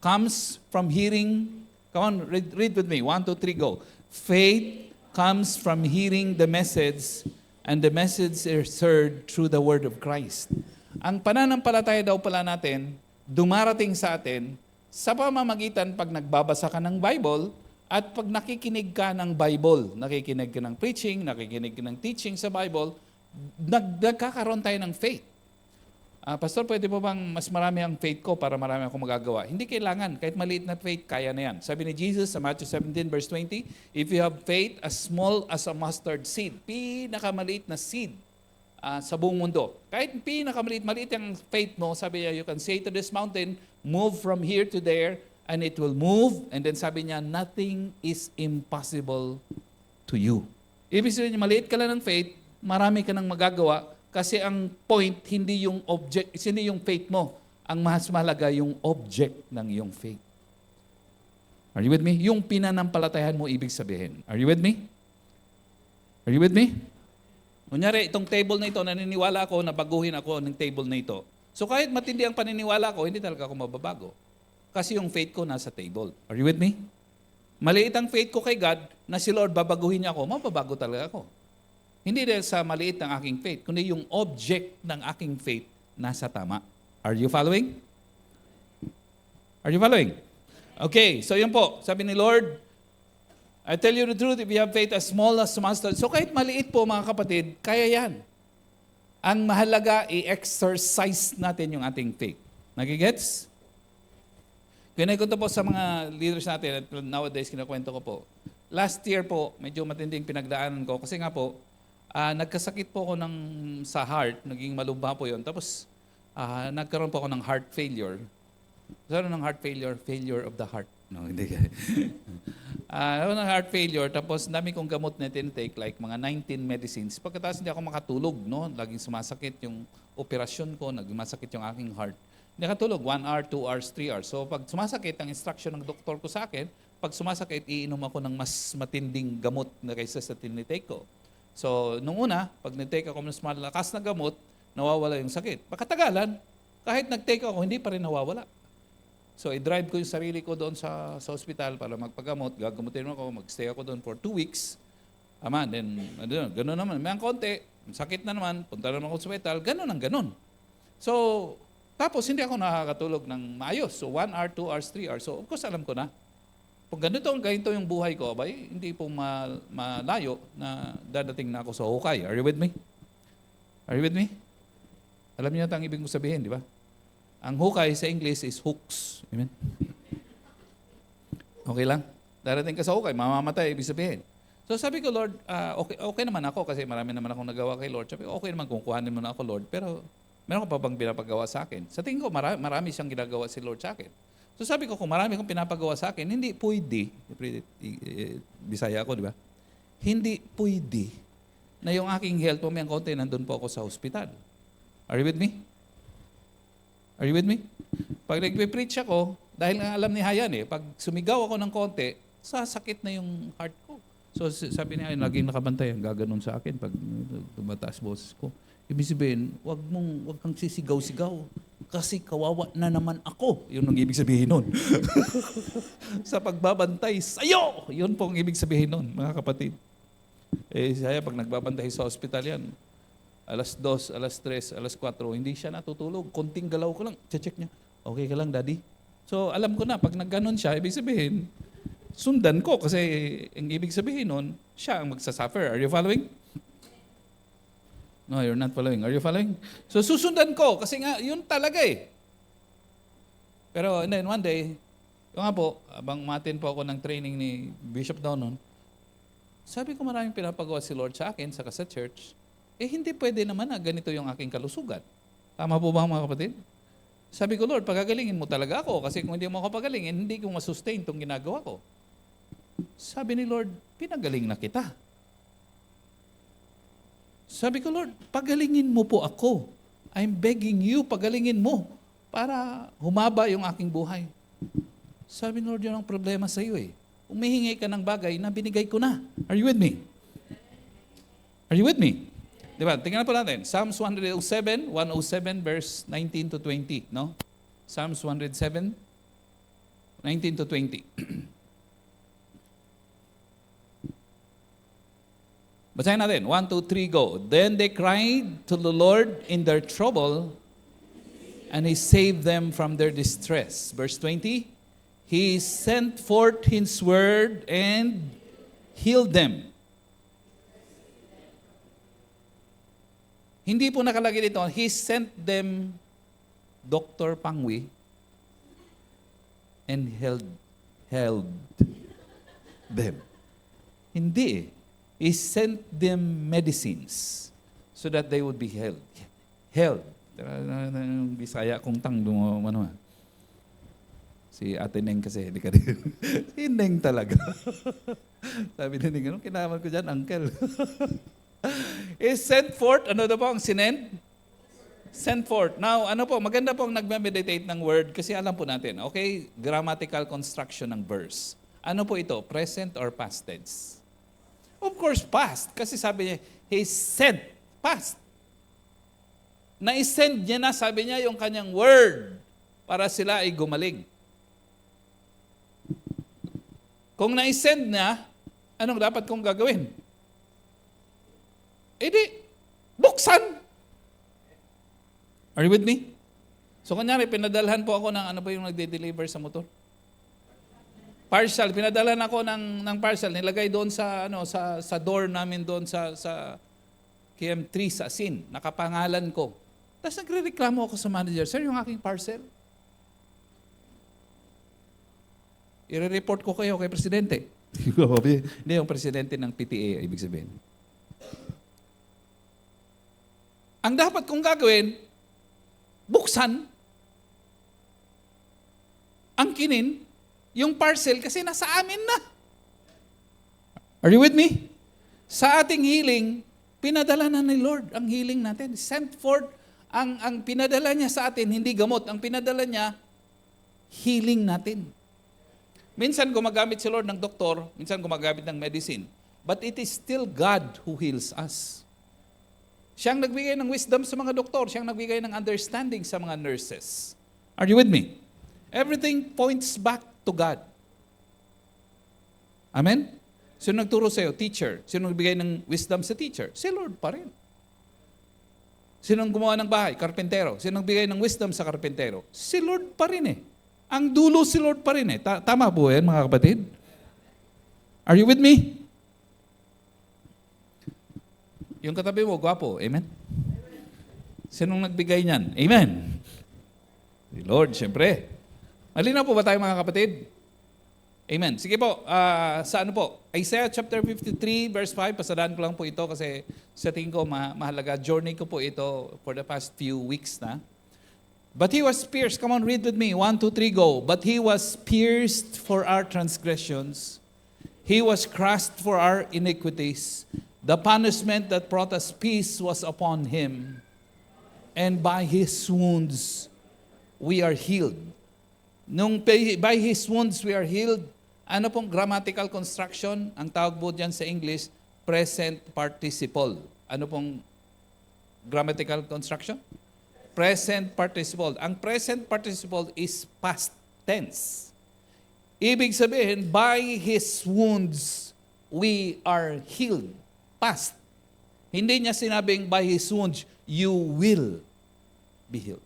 comes from hearing. Come on, read with me. 1, 2, 3, go. Faith comes from hearing the message, and the message is heard through the word of Christ. Ang pananampalataya daw pala natin, dumarating sa atin sa pamamagitan pag nagbabasa ka ng Bible, at pag nakikinig ka ng Bible, nakikinig ka ng preaching, nakikinig ka ng teaching sa Bible, nagkakaroon tayo ng faith. Pastor, pwede po bang mas marami ang faith ko para marami akong magagawa? Hindi kailangan. Kahit maliit na faith, kaya na yan. Sabi ni Jesus sa Matthew 17, verse 20, if you have faith as small as a mustard seed, pinakamaliit na seed sa buong mundo. Kahit maliit ang faith mo, sabi niya, you can say to this mountain, move from here to there, and it will move. And then sabi niya, nothing is impossible to you. Ibig sabihin, maliit ka lang ng faith, marami ka nang magagawa, kasi ang point, hindi yung object, hindi yung faith mo. Ang mas mahalaga, yung object ng iyong faith. Are you with me? Yung pinanampalatayan mo, ibig sabihin. Are you with me? Are you with me? Kunyari, itong table na ito, naniniwala ako na baguhin ako ng table na ito. So kahit matindi ang paniniwala ko, hindi talaga ako mababago. Kasi yung faith ko nasa table. Are you with me? Maliit ang faith ko kay God na si Lord babaguhin niya ako, mababago talaga ako. Hindi dahil sa maliit ng aking faith, kundi yung object ng aking faith nasa tama. Are you following? Are you following? Okay, so yun po. Sabi ni Lord, I tell you the truth, if you have faith as small as mustard. So kahit maliit po mga kapatid, kaya yan. Ang mahalaga, i-exercise natin yung ating faith. Nagigets? Kinakwento po sa mga leaders natin at nowadays kinakwento ko po. Last year po, medyo matinding pinagdaanan ko kasi nga po, nagkasakit po ako sa heart, naging malumba po yun. Tapos nagkaroon po ako ng heart failure. Ano ng heart failure? Failure of the heart. No, hindi. Ng heart failure, tapos dami kong gamot na tinitake, like mga 19 medicines. Pagkatapos hindi ako makatulog, no? Laging sumasakit yung operasyon ko, nagmasakit yung aking heart. Hindi nakatulog, 1 hour, 2 hours, 3 hours. So pag sumasakit, ang instruction ng doktor ko sa akin, pag sumasakit, iinom ako ng mas matinding gamot na kaysa sa tinitake ko. So nung una, pag nag-take ako ng mas malakas na gamot, nawawala yung sakit. Pagkatagalan, kahit nag-take ako, hindi pa rin nawawala. So i-drive ko yung sarili ko doon sa hospital para magpagamot, gagamutin ako, mag-stay ako doon for 2 weeks. Then, gano'n naman. May ang konti, sakit na naman, punta naman ako sa hospital, gano'n. So, tapos hindi ako nakakatulog ng maayos. So 1 hour, 2 hours, 3 hours. So of course alam ko na. Kung ganito yung buhay ko, abay, hindi po malayo na dadating na ako sa hukay. Are you with me? Are you with me? Alam niyo ang ibig ko sabihin, di ba? Ang hukay sa English is hooks. Amen? Okay lang? Darating ka sa hukay, mamamatay, ibig sabihin. So sabi ko, Lord, okay naman ako kasi marami naman akong nagawa kay Lord. Sabi ko, okay naman kung kuhanin mo na ako, Lord, pero meron ka pa bang pinapagawa sa akin? Sa tingin ko, marami siyang ginagawa si Lord sa akin. So sabi ko, kung marami kong pinapagawa sa akin, hindi pwede, Bisaya ako, di ba? Hindi pwede na yung aking health, pumayang konti, nandun po ako sa hospital. Are you with me? Are you with me? Pag nagpe-preach ako, dahil nga alam ni Hayan pag sumigaw ako ng konti, sasakit na yung heart ko. So sabi niya, laging nakabantay, ang gaganon sa akin pag tumataas boses ko. Ibig sabihin, wag kang sisigaw-sigaw. Kasi kawawa na naman ako. Yun ang ibig sabihin nun. Sa pagbabantay sa'yo. Yun po ang ibig sabihin nun, mga kapatid. Saya pag nagbabantay sa hospital yan, alas 2, alas 3, alas 4, hindi siya natutulog. Konting galaw ko lang, check niya. Okay ka lang, Daddy? So alam ko na, pag nagganon siya, ibig sabihin, sundan ko kasi ang ibig sabihin nun, siya ang magsasuffer. Are you following? No, you're not following. Are you following? So susundan ko kasi nga, yun talaga Pero and then one day, yung nga po, abang umatin po ako ng training ni Bishop Donon, sabi ko maraming pinapagawa si Lord sa akin, saka sa church, hindi pwede naman na ganito yung aking kalusugan. Tama po ba mga kapatid? Sabi ko, Lord, pagagalingin mo talaga ako kasi kung hindi mo ako pagalingin, hindi ko masustain itong ginagawa ko. Sabi ni Lord, pinagaling na kita. Sabi ko, Lord, pagalingin mo po ako. I'm begging you, pagalingin mo para humaba yung aking buhay. Sabi ni Lord, yun ang problema sa iyo Umihingi ka ng bagay na binigay ko na. Are you with me? Are you with me? Diba? Tingnan po natin. Psalms 107 verse 19 to 20. No? Psalms 107, 19 to 20. Basahin natin. 1, 2, 3, go. Then they cried to the Lord in their trouble, and He saved them from their distress. Verse 20, He sent forth His word and healed them. Hindi po nakalagay dito, He sent them, Dr. Pangwi, and held them. Hindi He sent them medicines so that they would be held. Held. Bisaya kong tang ano. Si Ate Neng kasi, hindi ka rin. Si Neng talaga. Sabi ni Neng, anong kinaman ko dyan, uncle? Is sent forth, ano daw po ang sinend? Sent forth. Now, ano po, maganda pong nagme-meditate ng word kasi alam po natin, okay, grammatical construction ng verse. Ano po ito, present or past tense? Of course, past. Kasi sabi niya, He sent, past. Na-send niya na, sabi niya, yung kanyang word para sila ay gumaling. Kung na-send na, anong dapat kong gagawin? Buksan! Are you with me? So, kunyari, pinadalhan po ako ng ano ba yung nagde-deliver sa motor? Parcel. Pinadalhan ako ng parcel. Nilagay doon sa door namin doon sa KM3 sa Asin. Nakapangalan ko. Tapos nagre-reklamo ako sa manager, Sir, yung aking parcel. I-report ko kayo kay Presidente. Hindi, yung Presidente ng PTA, ibig sabihin. Ang dapat kong gagawin, buksan, angkinin, yung parcel kasi nasa amin na. Are you with me? Sa ating healing, pinadala na ni Lord ang healing natin. Sent forth, ang pinadala niya sa atin, hindi gamot. Ang pinadala niya, healing natin. Minsan gumagamit si Lord ng doktor, minsan gumagamit ng medicine. But it is still God who heals us. Siyang nagbigay ng wisdom sa mga doktor, siyang nagbigay ng understanding sa mga nurses. Are you with me? Everything points back to God. Amen? Sino nagturo sa'yo? Teacher. Sino nagbigay ng wisdom sa teacher? Si Lord pa rin. Sino gumawa ng bahay? Karpentero. Sino nagbigay ng wisdom sa karpentero? Si Lord pa rin Ang dulo si Lord pa rin Tama po yan, mga kapatid? Are you with me? Yung katabi mo, gwapo. Amen? Sinong nagbigay niyan? Amen? Si Lord, siyempre. Malinaw po ba tayo mga kapatid? Amen. Sige po, sa ano po? Isaiah chapter 53 verse 5, pasadaan ko lang po ito kasi sa tingin ko mahalaga. Journey ko po ito for the past few weeks na. But he was pierced. Come on, read with me. 1, 2, 3, go. But he was pierced for our transgressions. He was crushed for our iniquities. The punishment that brought us peace was upon him. And by his wounds, we are healed. Nung by his wounds, we are healed. Ano pong grammatical construction? Ang tawag po dyan sa English, present participle. Ano pong grammatical construction? Present participle. Ang present participle is past tense. Ibig sabihin, by his wounds, we are healed. Past. Hindi niya sinabing, by his wounds, you will be healed.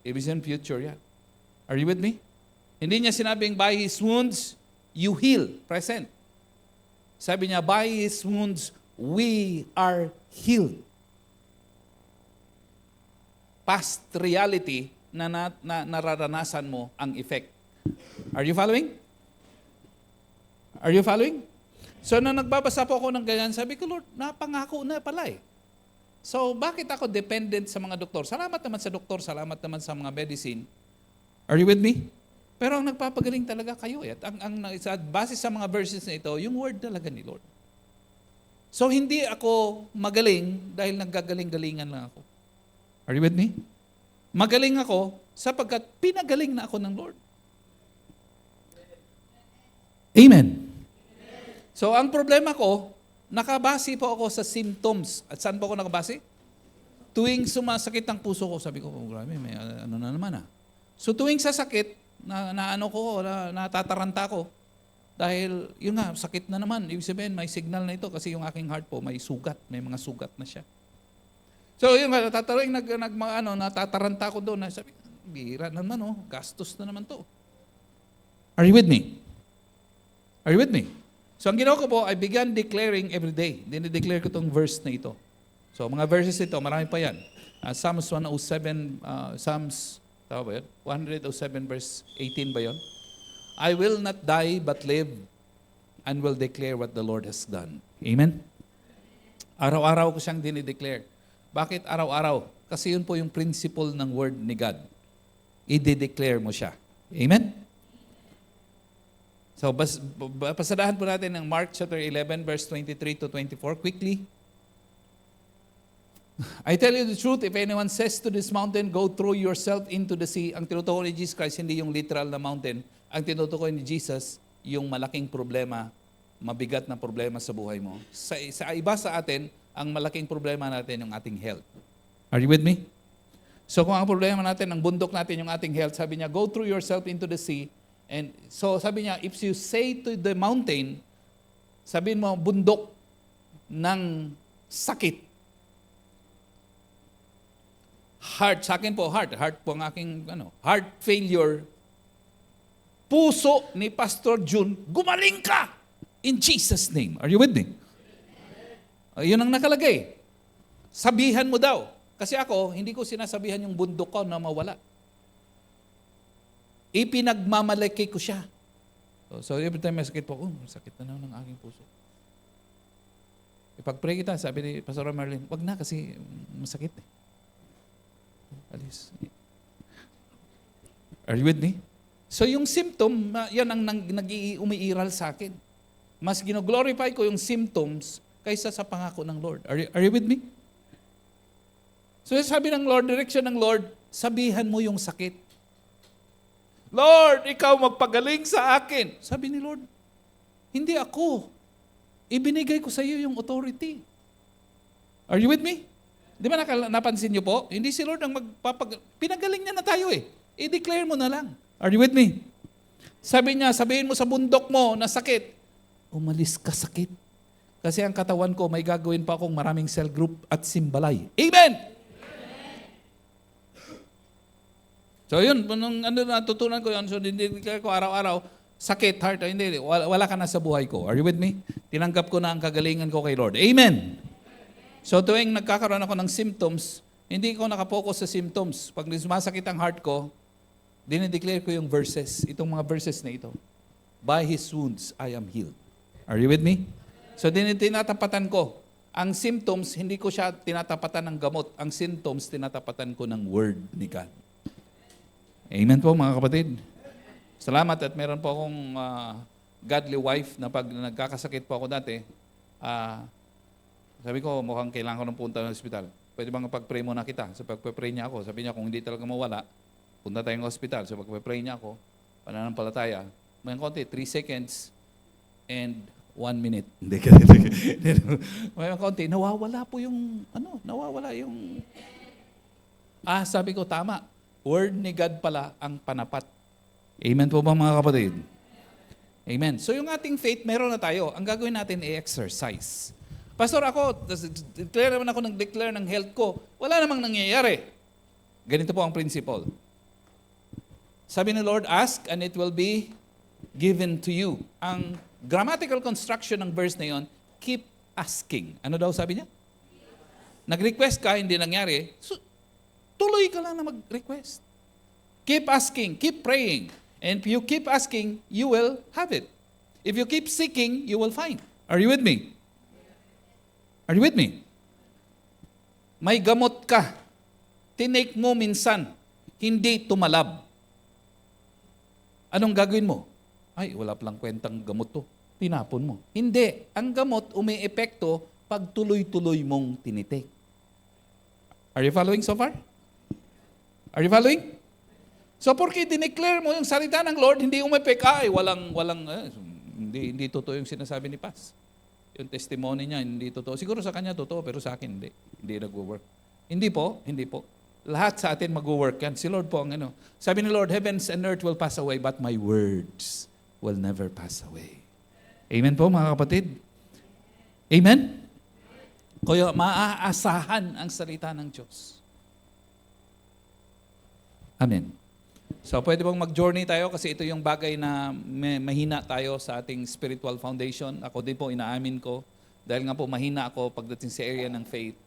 Ibig sabihin, future yan. Are you with me? Hindi niya sinabing, by his wounds, you heal. Present. Sabi niya, by his wounds, we are healed. Past reality na nararanasan mo ang effect. Are you following? Are you following? So, nung nagbabasa po ako ng ganyan, sabi ko, Lord, napangako na pala eh. So, bakit ako dependent sa mga doktor? Salamat naman sa doktor, salamat naman sa mga medicine. Are you with me? Pero ang nagpapagaling talaga kayo eh. At base sa mga verses na ito, yung word talaga ni Lord. So, hindi ako magaling dahil naggagaling-galingan lang ako. Are you with me? Magaling ako sapagkat pinagaling na ako ng Lord. Amen. So, ang problema ko, nakabase po ako sa symptoms. At saan po ako nakabase? Tuwing sumasakit ang puso ko, sabi ko, oh, grabe, may ano na naman ah. So, tuwing sasakit, natataranta ko. Dahil, yun nga, sakit na naman. Ibig sabihin, may signal na ito kasi yung aking heart po, may sugat. May mga sugat na siya. So, yun nga, natataranta ko doon. Sabi, bira naman, oh, gastos na naman to. Are you with me? Are you with me? So, ang ginawa ko po, I began declaring every day. Dinideclare ko itong verse na ito. So, mga verses ito, marami pa yan. Psalms 107, tama ba yun? 107 verse 18 ba yun? I will not die but live and will declare what the Lord has done. Amen? Araw-araw ko siyang dinideclare. Bakit araw-araw? Kasi yun po yung principle ng word ni God. I-declare mo siya. Amen? So, pasadahan po natin ng Mark chapter 11 verse 23 to 24 quickly. I tell you the truth, if anyone says to this mountain, go throw yourself into the sea, ang tinutukoy ni Jesus Christ, hindi yung literal na mountain. Ang tinutukoy ni Jesus, yung malaking problema, mabigat na problema sa buhay mo. Sa iba sa atin, ang malaking problema natin yung ating health. Are you with me? So kung ang problema natin, ang bundok natin yung ating health, sabi niya, go throw yourself into the sea. And so sabi niya, if you say to the mountain, sabihin mo, bundok ng sakit. Heart, sa akin po, heart po ang aking, heart failure. Puso ni Pastor June, gumaling ka! In Jesus' name. Are you with me? Yun ang nakalagay. Sabihan mo daw. Kasi ako, hindi ko sinasabihan yung bundok ko na mawala. Ipinagmamalaki ko siya. So every time may sakit po, sakit na naman ng aking puso. Ipag-pray kita, sabi ni Pastor Marlene, wag na kasi masakit eh. Alis. Are you with me? So yung symptom, yan ang umiiral sa akin. Mas gino-glorify ko yung symptoms kaysa sa pangako ng Lord. Are you with me? So sabi ng Lord, direction ng Lord, sabihan mo yung sakit. Lord, ikaw magpagaling sa akin. Sabi ni Lord, hindi ako. Ibinigay ko sa iyo yung authority. Are you with me? Di ba napansin niyo po? Hindi si Lord ang pinagaling niya na tayo eh. I-declare mo na lang. Are you with me? Sabi niya, sabihin mo sa bundok mo na sakit, umalis ka sakit. Kasi ang katawan ko, may gagawin pa akong maraming cell group at simbalay. Amen! So yun, nung natutunan ko yun, so dinideclare ko araw-araw, sakit, heart, hindi, wala ka na sa buhay ko. Are you with me? Tinanggap ko na ang kagalingan ko kay Lord. Amen! So tuwing nagkakaroon ako ng symptoms, Hindi ko nakapokus sa symptoms. Pag sumasakit ang heart ko, dinideclare ko yung verses, itong mga verses na ito. By His wounds, I am healed. Are you with me? So tinatapatan ko. Ang symptoms, hindi ko siya tinatapatan ng gamot. Ang symptoms, tinatapatan ko ng word ni God. Amen po mga kapatid. Salamat at meron po akong godly wife na pag nagkakasakit po ako dati, sabi ko mukhang kailangan ko ng punta ng hospital. Pwede bang pag-pray muna kita? So pag-pray niya ako, sabi niya kung hindi talaga mawala, punta tayong hospital. So pag-pray niya ako, pananampalataya, may konti, 3 seconds and 1 minute. Hindi. May konti, nawawala po yung, nawawala yung, sabi ko, tama. Word ni God pala ang panapat. Amen po ba mga kapatid? Amen. So yung ating faith, meron na tayo. Ang gagawin natin ay exercise. Pastor, ako, declare naman ako nag-declare ng health ko. Wala namang nangyayari. Ganito po ang principle. Sabi ni Lord, ask and it will be given to you. Ang grammatical construction ng verse na yon, keep asking. Ano daw sabi niya? Nag-request ka, hindi nangyari. So, tuloy ka lang na mag-request. Keep asking, keep praying. And if you keep asking, you will have it. If you keep seeking, you will find. Are you with me? Are you with me? May gamot ka. Tinake mo minsan. Hindi tumalab. Anong gagawin mo? Ay, wala palang kwentang gamot to. Tinapon mo. Hindi. Ang gamot umi-epekto pag tuloy-tuloy mong tinitake. Are you following so far? Are you following? So, porque dineclare mo yung salita ng Lord, hindi umepek, hindi totoo yung sinasabi ni Paz. Yung testimony niya, hindi totoo. Siguro sa kanya totoo, pero sa akin hindi. Hindi nag-work. Hindi po. Lahat sa atin mag-work yan. Si Lord po ang Sabi ni Lord, heavens and earth will pass away, but my words will never pass away. Amen po mga kapatid? Amen? Kaya maaasahan ang salita ng Diyos. Amen. So pwede bang mag-journey tayo kasi ito yung bagay na mahina tayo sa ating spiritual foundation. Ako din po inaamin ko dahil nga po mahina ako pagdating sa area ng faith.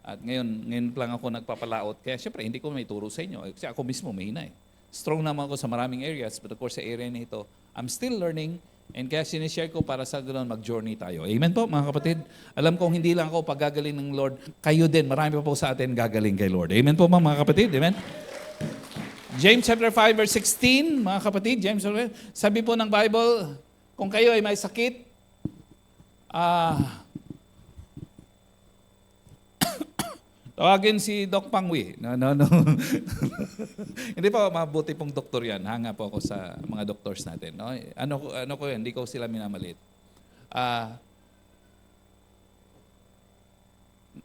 At ngayon lang ako nagpapalaot. Kaya syempre hindi ko may turo sa inyo kasi ako mismo mahina eh. Strong naman ako sa maraming areas but of course sa area na ito, I'm still learning and kaya sinishare ko para sa ganoon mag-journey tayo. Amen po mga kapatid. Alam kong hindi lang ako paggagaling ng Lord, kayo din, marami pa po sa atin gagaling kay Lord. Amen po mga kapatid. Amen. James chapter 5 verse 16, mga kapatid, James, sabi po ng Bible, kung kayo ay may sakit, tawagin si Doc Pangwi. No. Hindi po, mabuti pong doktor yan. Hanga po ako sa mga doctors natin. No? Ano ko yan, hindi ko sila minamalit.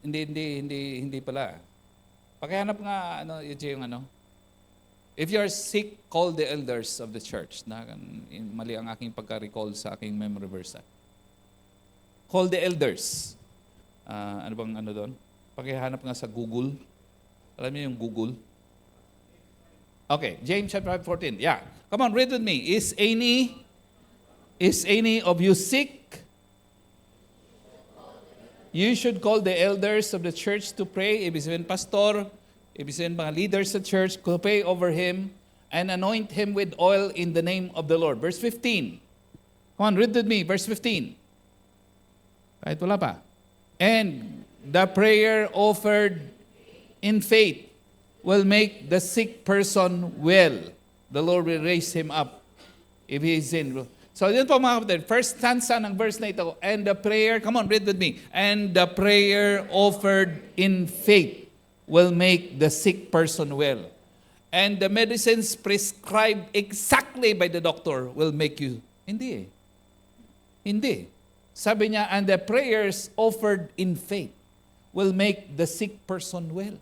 Hindi pala. Pakihanap nga, yung if you are sick, call the elders of the church. Mali ang aking pagka-recall sa aking memory verse. Call the elders. Ano bang doon? Pakihanap nga sa Google. Alam niyo yung Google? Okay, James chapter 14. Yeah. Come on, read with me. Is any of you sick? You should call the elders of the church to pray. Ibig sabihin, pastor, ibig sabihin mga leaders sa church, to pray over him and anoint him with oil in the name of the Lord. Verse 15. Come on, read with me. Verse 15. Kahit wala pa. And the prayer offered in faith will make the sick person well. The Lord will raise him up if he is in. So yun po mga kapatid. First stanza ng verse na ito. And the prayer, come on, read with me. And the prayer offered in faith will make the sick person well. And the medicines prescribed exactly by the doctor will make you. Hindi. Sabi niya, and the prayers offered in faith will make the sick person well.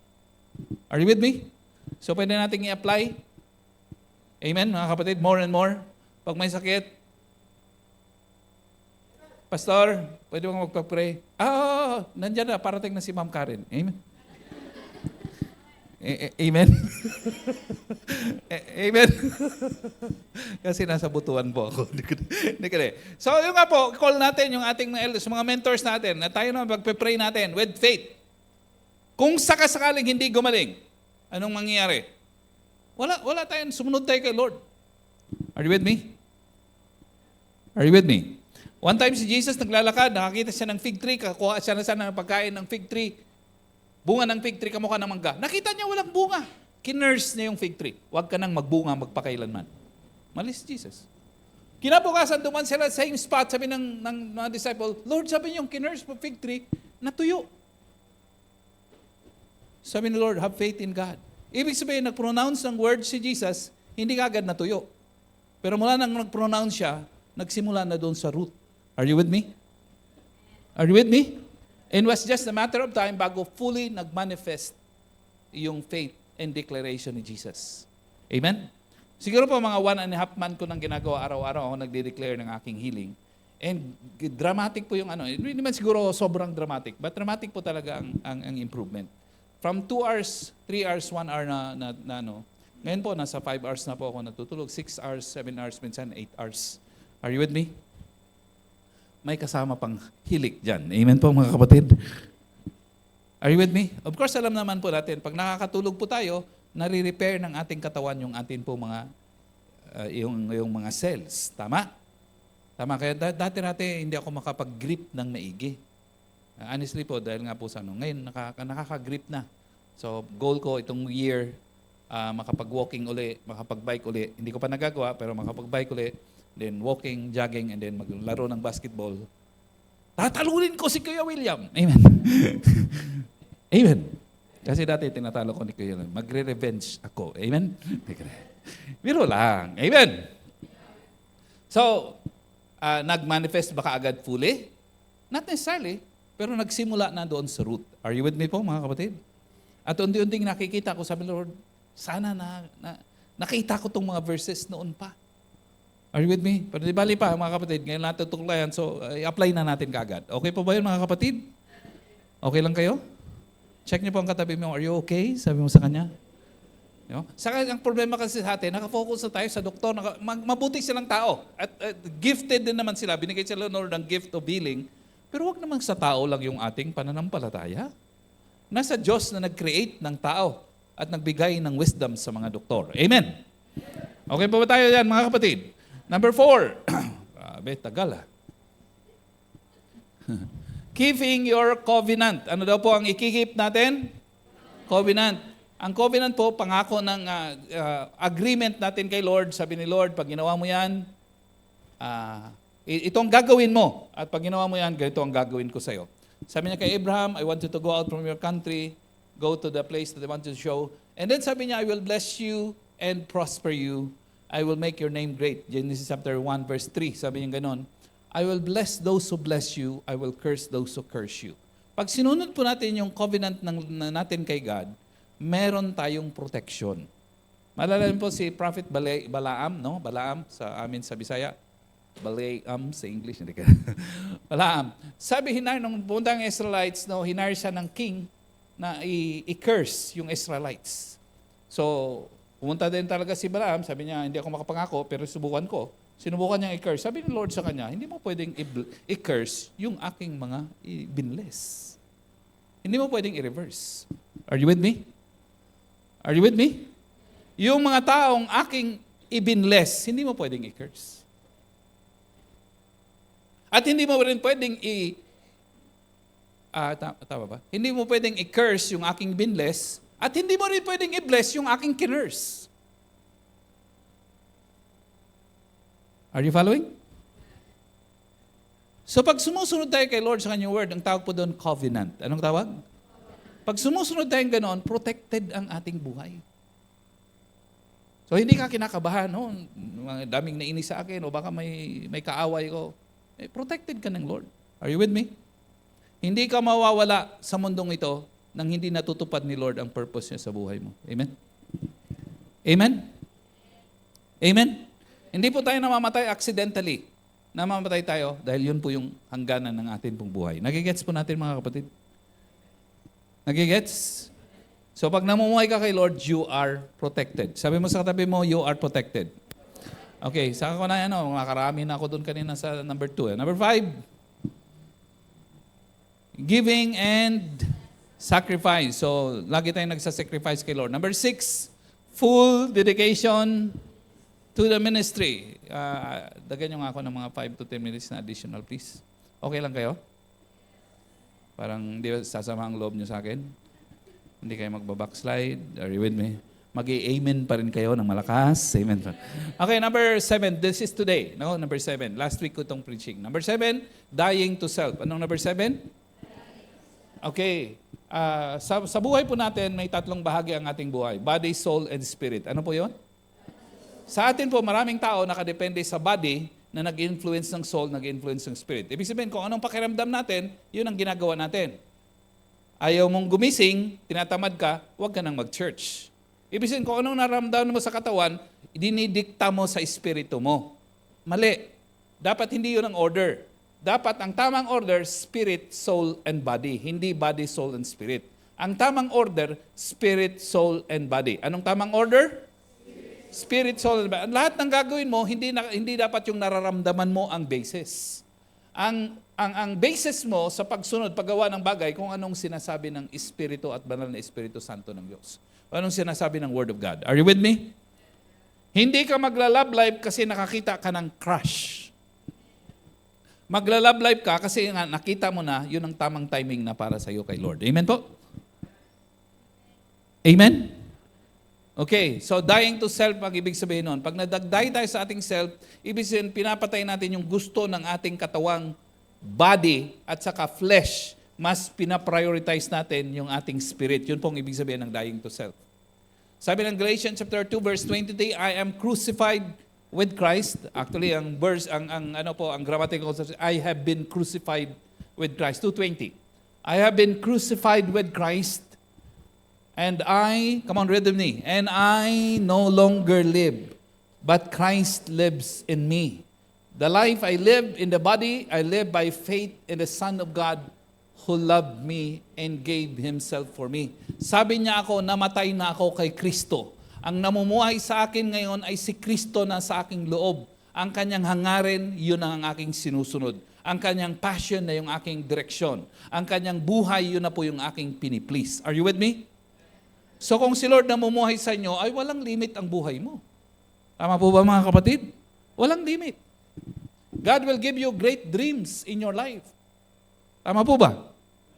Are you with me? So pwede natin i-apply. Amen, mga kapatid, more and more. Pag may sakit, Pastor, pwede bang magpa-pray? Nandiyan na, parating na si Ma'am Karen. Amen. Amen. Amen. Kasi nasa butuan po ako. So, yung nga po, call natin yung ating mga elders, mga mentors natin, na tayo na magpe-pray natin with faith. Kung sakasakaling hindi gumaling, anong mangyayari? Wala tayong sumunod tayo kay Lord. Are you with me? Are you with me? One time si Jesus naglalakad, nakakita siya ng fig tree, kakuha siya na sana ng pagkain ng fig tree. Bunga ng fig tree, kamukha ng mangga. Nakita niya walang bunga. Kinurse niya yung fig tree. Huwag ka nang magbunga magpakailanman. Malis Jesus. Kinabukasan, duman sila sa same spot, sabi ng mga disciple, Lord, sabi niyo yung kinurse po fig tree, natuyo. Sabi ni Lord, have faith in God. Ibig sabihin, nag-pronounce ng word si Jesus, hindi kagad natuyo. Pero mula nang nag-pronounce siya, nagsimula na doon sa root. Are you with me? Are you with me? It was just a matter of time bago fully nag-manifest yung faith and declaration ni Jesus. Amen? Siguro po mga 1.5 month ko nang ginagawa araw-araw ako nagde-declare ng aking healing. And dramatic po yung hindi naman siguro sobrang dramatic, but dramatic po talaga ang improvement. From 2 hours, 3 hours, 1 hour na ngayon po nasa 5 hours na po ako natutulog, 6 hours, 7 hours, minsan 8 hours. Are you with me? May kasama pang hilik dyan. Amen po mga kapatid. Are you with me? Of course, alam naman po natin, pag nakakatulog po tayo, nare-repair ng ating katawan yung ating po mga yung mga cells. Tama? Tama. Kaya dati hindi ako makapag-grip ng maigi. Honestly po, dahil nga po sa ngayon nakaka-grip na. So, goal ko itong year, makapag-walking uli, makapag-bike uli. Hindi ko pa nagagawa, pero makapag-bike uli. Then walking, jogging, and then maglaro ng basketball. Tatalunin ko si Kuya William. Amen. Amen. Kasi dati tinatalo ko ni Kuya William. Magre-revenge ako. Amen. Biro lang. Amen. So, nag-manifest ba kaagad fully? Not necessarily. Pero nagsimula na doon sa root. Are you with me po mga kapatid? At unti-unting nakikita ko, sabi Lord, sana nakita ko itong mga verses noon pa. Are you with me? Pero di bali pa, mga kapatid, ngayon natin tuklayan, so i-apply na natin kaagad. Okay po ba yun, mga kapatid? Okay lang kayo? Check niyo po ang katabi mo, are you okay? Sabi mo sa kanya. No? Saka ang problema kasi sa atin, nakafocus na tayo sa doktor, mabuti silang tao. At gifted din naman sila, binigay sila Lord ng gift of healing, pero wag naman sa tao lang yung ating pananampalataya. Nasa Diyos na nag-create ng tao at nagbigay ng wisdom sa mga doktor. Amen? Okay po ba tayo yan, mga kapatid? Number 4. Grabe, tagal Keeping your covenant. Ano daw po ang ikikip natin? Covenant. Ang covenant po, pangako ng agreement natin kay Lord. Sabi ni Lord, pag ginawa mo yan, itong gagawin mo. At pag ginawa mo yan, ganito ang gagawin ko sa'yo. Sabi niya kay Abraham, I want you to go out from your country, go to the place that I want to show. And then sabi niya, I will bless you and prosper you. I will make your name great. Genesis chapter 1 verse 3, sabi niya ganon. I will bless those who bless you. I will curse those who curse you. Pag sinunod po natin yung covenant natin kay God, meron tayong protection. Malalaman po si Prophet Balaam, no? Balaam sa amin sa Bisaya. Balaam sa English. Hindi ka. Balaam. Sabi nung punta ang Israelites, no, hinire siya ng king na i-curse yung Israelites. So, pumunta din talaga si Balaam, sabi niya, hindi ako makapangako, pero subukan ko. Sinubukan niyang i-curse. Sabi ni Lord sa kanya, hindi mo pwedeng i-curse yung aking mga binless. Hindi mo pwedeng i-reverse. Are you with me? Are you with me? Yung mga taong aking ibinless, hindi mo pwedeng i-curse. At hindi mo rin pwedeng tama ba? Hindi mo pwedeng i-curse yung aking binless, at hindi mo rin pwedeng i-bless yung aking kinurse. Are you following? So pag sumusunod tayo kay Lord sa kanyang word, ang tawag po doon, covenant. Anong tawag? Pag sumusunod tayong ganoon, protected ang ating buhay. So hindi ka kinakabahan, no? Daming nainis sa akin, o baka may kaaway ko. Protected ka ng Lord. Are you with me? Hindi ka mawawala sa mundong ito nang hindi natutupad ni Lord ang purpose niya sa buhay mo. Amen? Amen? Amen? Hindi po tayo namamatay accidentally. Namamatay tayo dahil yun po yung hangganan ng ating pong buhay. Nagigets po natin mga kapatid? Nagigets? So pag namumuhay ka kay Lord, you are protected. Sabi mo sa katabi mo, you are protected. Okay, saka ko na makarami na ako doon kanina sa number 2. Number 5, giving and Sacrifice. So, lagi tayong nagsasacrifice kay Lord. Number 6, full dedication to the ministry. Dagan nyo nga ako ng mga 5 to 10 minutes na additional, please. Okay lang kayo? Parang hindi sasama ang loob nyo sa akin? Hindi kayo magbabackslide? Are you with me? Mag-i-amen pa rin kayo ng malakas. Amen. Okay, number 7. This is today. No, number 7. Last week ko itong preaching. Number 7, dying to self. Anong number 7? Okay. Sa buhay po natin, may 3 bahagi ang ating buhay. Body, soul, and spirit. Ano po yun? Sa atin po, maraming tao nakadepende sa body na nag-influence ng soul, nag-influence ng spirit. Ibig sabihin, kung anong pakiramdam natin, yun ang ginagawa natin. Ayaw mong gumising, tinatamad ka, huwag ka nang mag-church. Ibig sabihin, kung anong naramdaman mo sa katawan, dinidikta mo sa espiritu mo. Mali. Dapat hindi yun ang order. Dapat ang tamang order, spirit, soul, and body. Hindi body, soul, and spirit. Ang tamang order, spirit, soul, and body. Anong tamang order? Spirit, soul, and body. Lahat ng gagawin mo, hindi dapat yung nararamdaman mo ang basis. Ang basis mo sa pagsunod, paggawa ng bagay, kung anong sinasabi ng Espiritu at Banal na Espiritu Santo ng Diyos. Anong sinasabi ng Word of God. Are you with me? Hindi ka magla-love life kasi nakakita ka ng crush. Magla-love life ka kasi nakita mo na yun ang tamang timing na para sa iyo kay Lord. Amen po? Amen? Okay, so dying to self, ang ibig sabihin nun. Pag nadagday tayo sa ating self, ibig sabihin, pinapatay natin yung gusto ng ating katawang body at saka flesh. Mas pinaprioritize natin yung ating spirit. Yun pong ibig sabihin ng dying to self. Sabi ng Galatians chapter 2 verse 23, I am crucified with Christ. Actually, ang verse, ang grammatical, I have been crucified with Christ. 2:20. I have been crucified with Christ. And I, come on, read with me. And I no longer live, but Christ lives in me. The life I live in the body, I live by faith in the Son of God who loved me and gave Himself for me. Sabi niya ako, namatay na ako kay Kristo. Ang namumuhay sa akin ngayon ay si Kristo na sa aking loob. Ang kanyang hangarin, yun ang aking sinusunod. Ang kanyang passion na yung aking direksyon. Ang kanyang buhay, yun na po yung aking piniplease. Are you with me? So kung si Lord namumuhay sa inyo, ay walang limit ang buhay mo. Tama po ba mga kapatid? Walang limit. God will give you great dreams in your life. Tama po ba?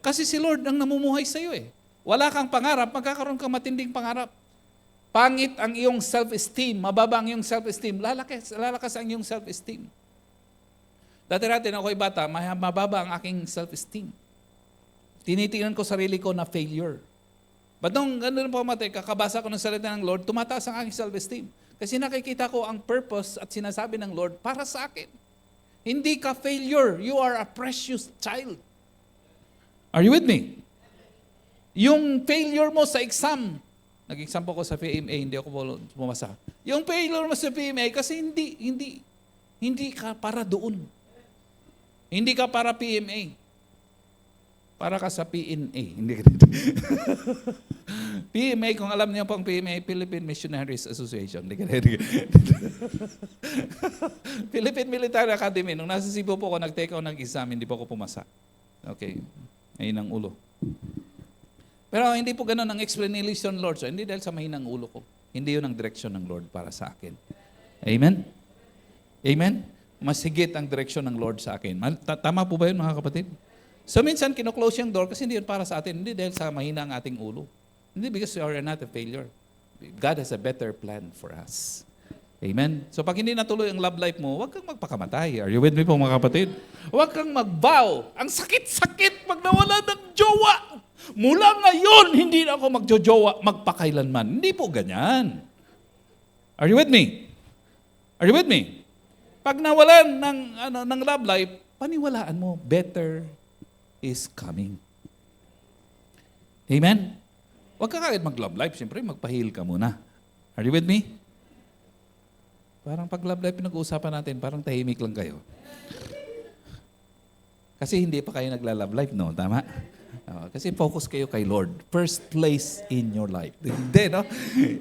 Kasi si Lord ang namumuhay sa iyo eh. Wala kang pangarap, magkakaroon kang matinding pangarap. Pangit ang iyong self-esteem, mababa ang iyong self-esteem, lalakas ang iyong self-esteem. Dati natin ako'y bata, mababa ang aking self-esteem. Tinitingnan ko sarili ko na failure. But nung gano'n po matay, kakabasa ko ng salita ng Lord, tumataas ang aking self-esteem. Kasi nakikita ko ang purpose at sinasabi ng Lord para sa akin. Hindi ka failure, you are a precious child. Are you with me? Yung failure mo sa exam, nag-exam po ko sa PMA, hindi ako pumasa. Yung failure mo sa PMA, kasi hindi ka para doon. Hindi ka para PMA. Para ka sa PNA. Hindi ka dito. PMA, kung alam niyo pang PMA, Philippine Missionaries Association. Hindi ka dito. Philippine Military Academy. Nung nasa Cebu po ako, nag-take ako ng exam, hindi po ako pumasa. Okay. Mahinang ulo. Pero hindi po ganun ang explanation, Lord. So, hindi dahil sa mahinang ulo ko. Hindi yun ang direksyon ng Lord para sa akin. Amen? Amen? Mas higit ang direksyon ng Lord sa akin. Tama po ba yun, mga kapatid? So, minsan, kino-close yung door kasi hindi yun para sa atin. Hindi dahil sa mahina ang ating ulo. Hindi because we are not a failure. God has a better plan for us. Amen? So pag hindi natuloy ang love life mo, huwag kang magpakamatay. Are you with me po mga kapatid? Huwag kang mag-vow. Ang sakit-sakit pag nawala ng jowa. Mula ngayon, hindi na ako magjojowa magpakailanman. Hindi po ganyan. Are you with me? Are you with me? Pag nawalan ng love life, paniwalaan mo, better is coming. Amen? Huwag ka kagad mag-love life. Siyempre, magpa-heal ka muna. Are you with me? Parang pag love life pinag-uusapan natin, parang tahimik lang kayo. Kasi hindi pa kayo nagla-love life, no? Tama? Kasi focus kayo kay Lord. First place in your life. Hindi, no?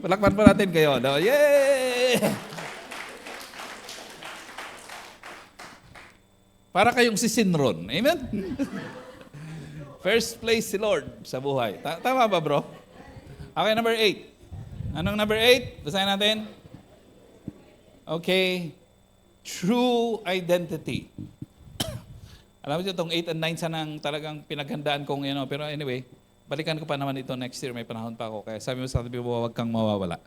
Palakpan pa natin kayo, no? Yay! Para kayong si Sinron. Amen? First place si Lord sa buhay. Tama ba, bro? Okay, number 8. Anong number 8? Basahin natin. Okay. True identity. Alam mo itong 8 and 9 sanang talagang pinaghandaan kong pero anyway, balikan ko pa naman ito next year, may panahon pa ako. Kaya sabi mo sa tabi mo, huwag kang mawawala.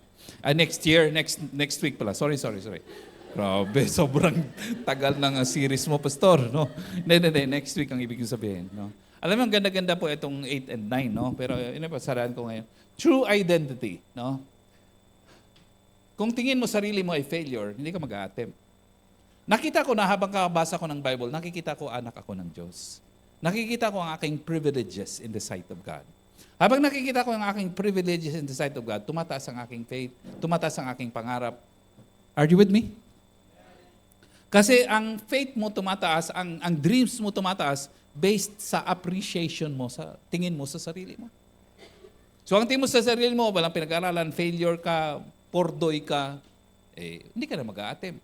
Next year, next week pala. Sorry. Grabe, sobrang tagal ng series mo, Pastor. No? Hindi. Next week ang ibig sabihin. No? Alam mo, ang ganda-ganda po itong 8 and 9. No? Pero pasaraan ko ngayon. True identity. No? Kung tingin mo sarili mo ay failure, hindi ka mag-a-attempt. Nakita ko na habang kakabasa ko ng Bible, nakikita ko anak ako ng Diyos. Nakikita ko ang aking privileges in the sight of God. Habang nakikita ko ang aking privileges in the sight of God, tumataas ang aking faith, tumataas ang aking pangarap. Are you with me? Kasi ang faith mo tumataas, ang dreams mo tumataas based sa appreciation mo, sa tingin mo sa sarili mo. So ang tingin mo sa sarili mo, walang pinag-aralan, failure ka, pordoy ka, hindi ka na mag-a-attempt.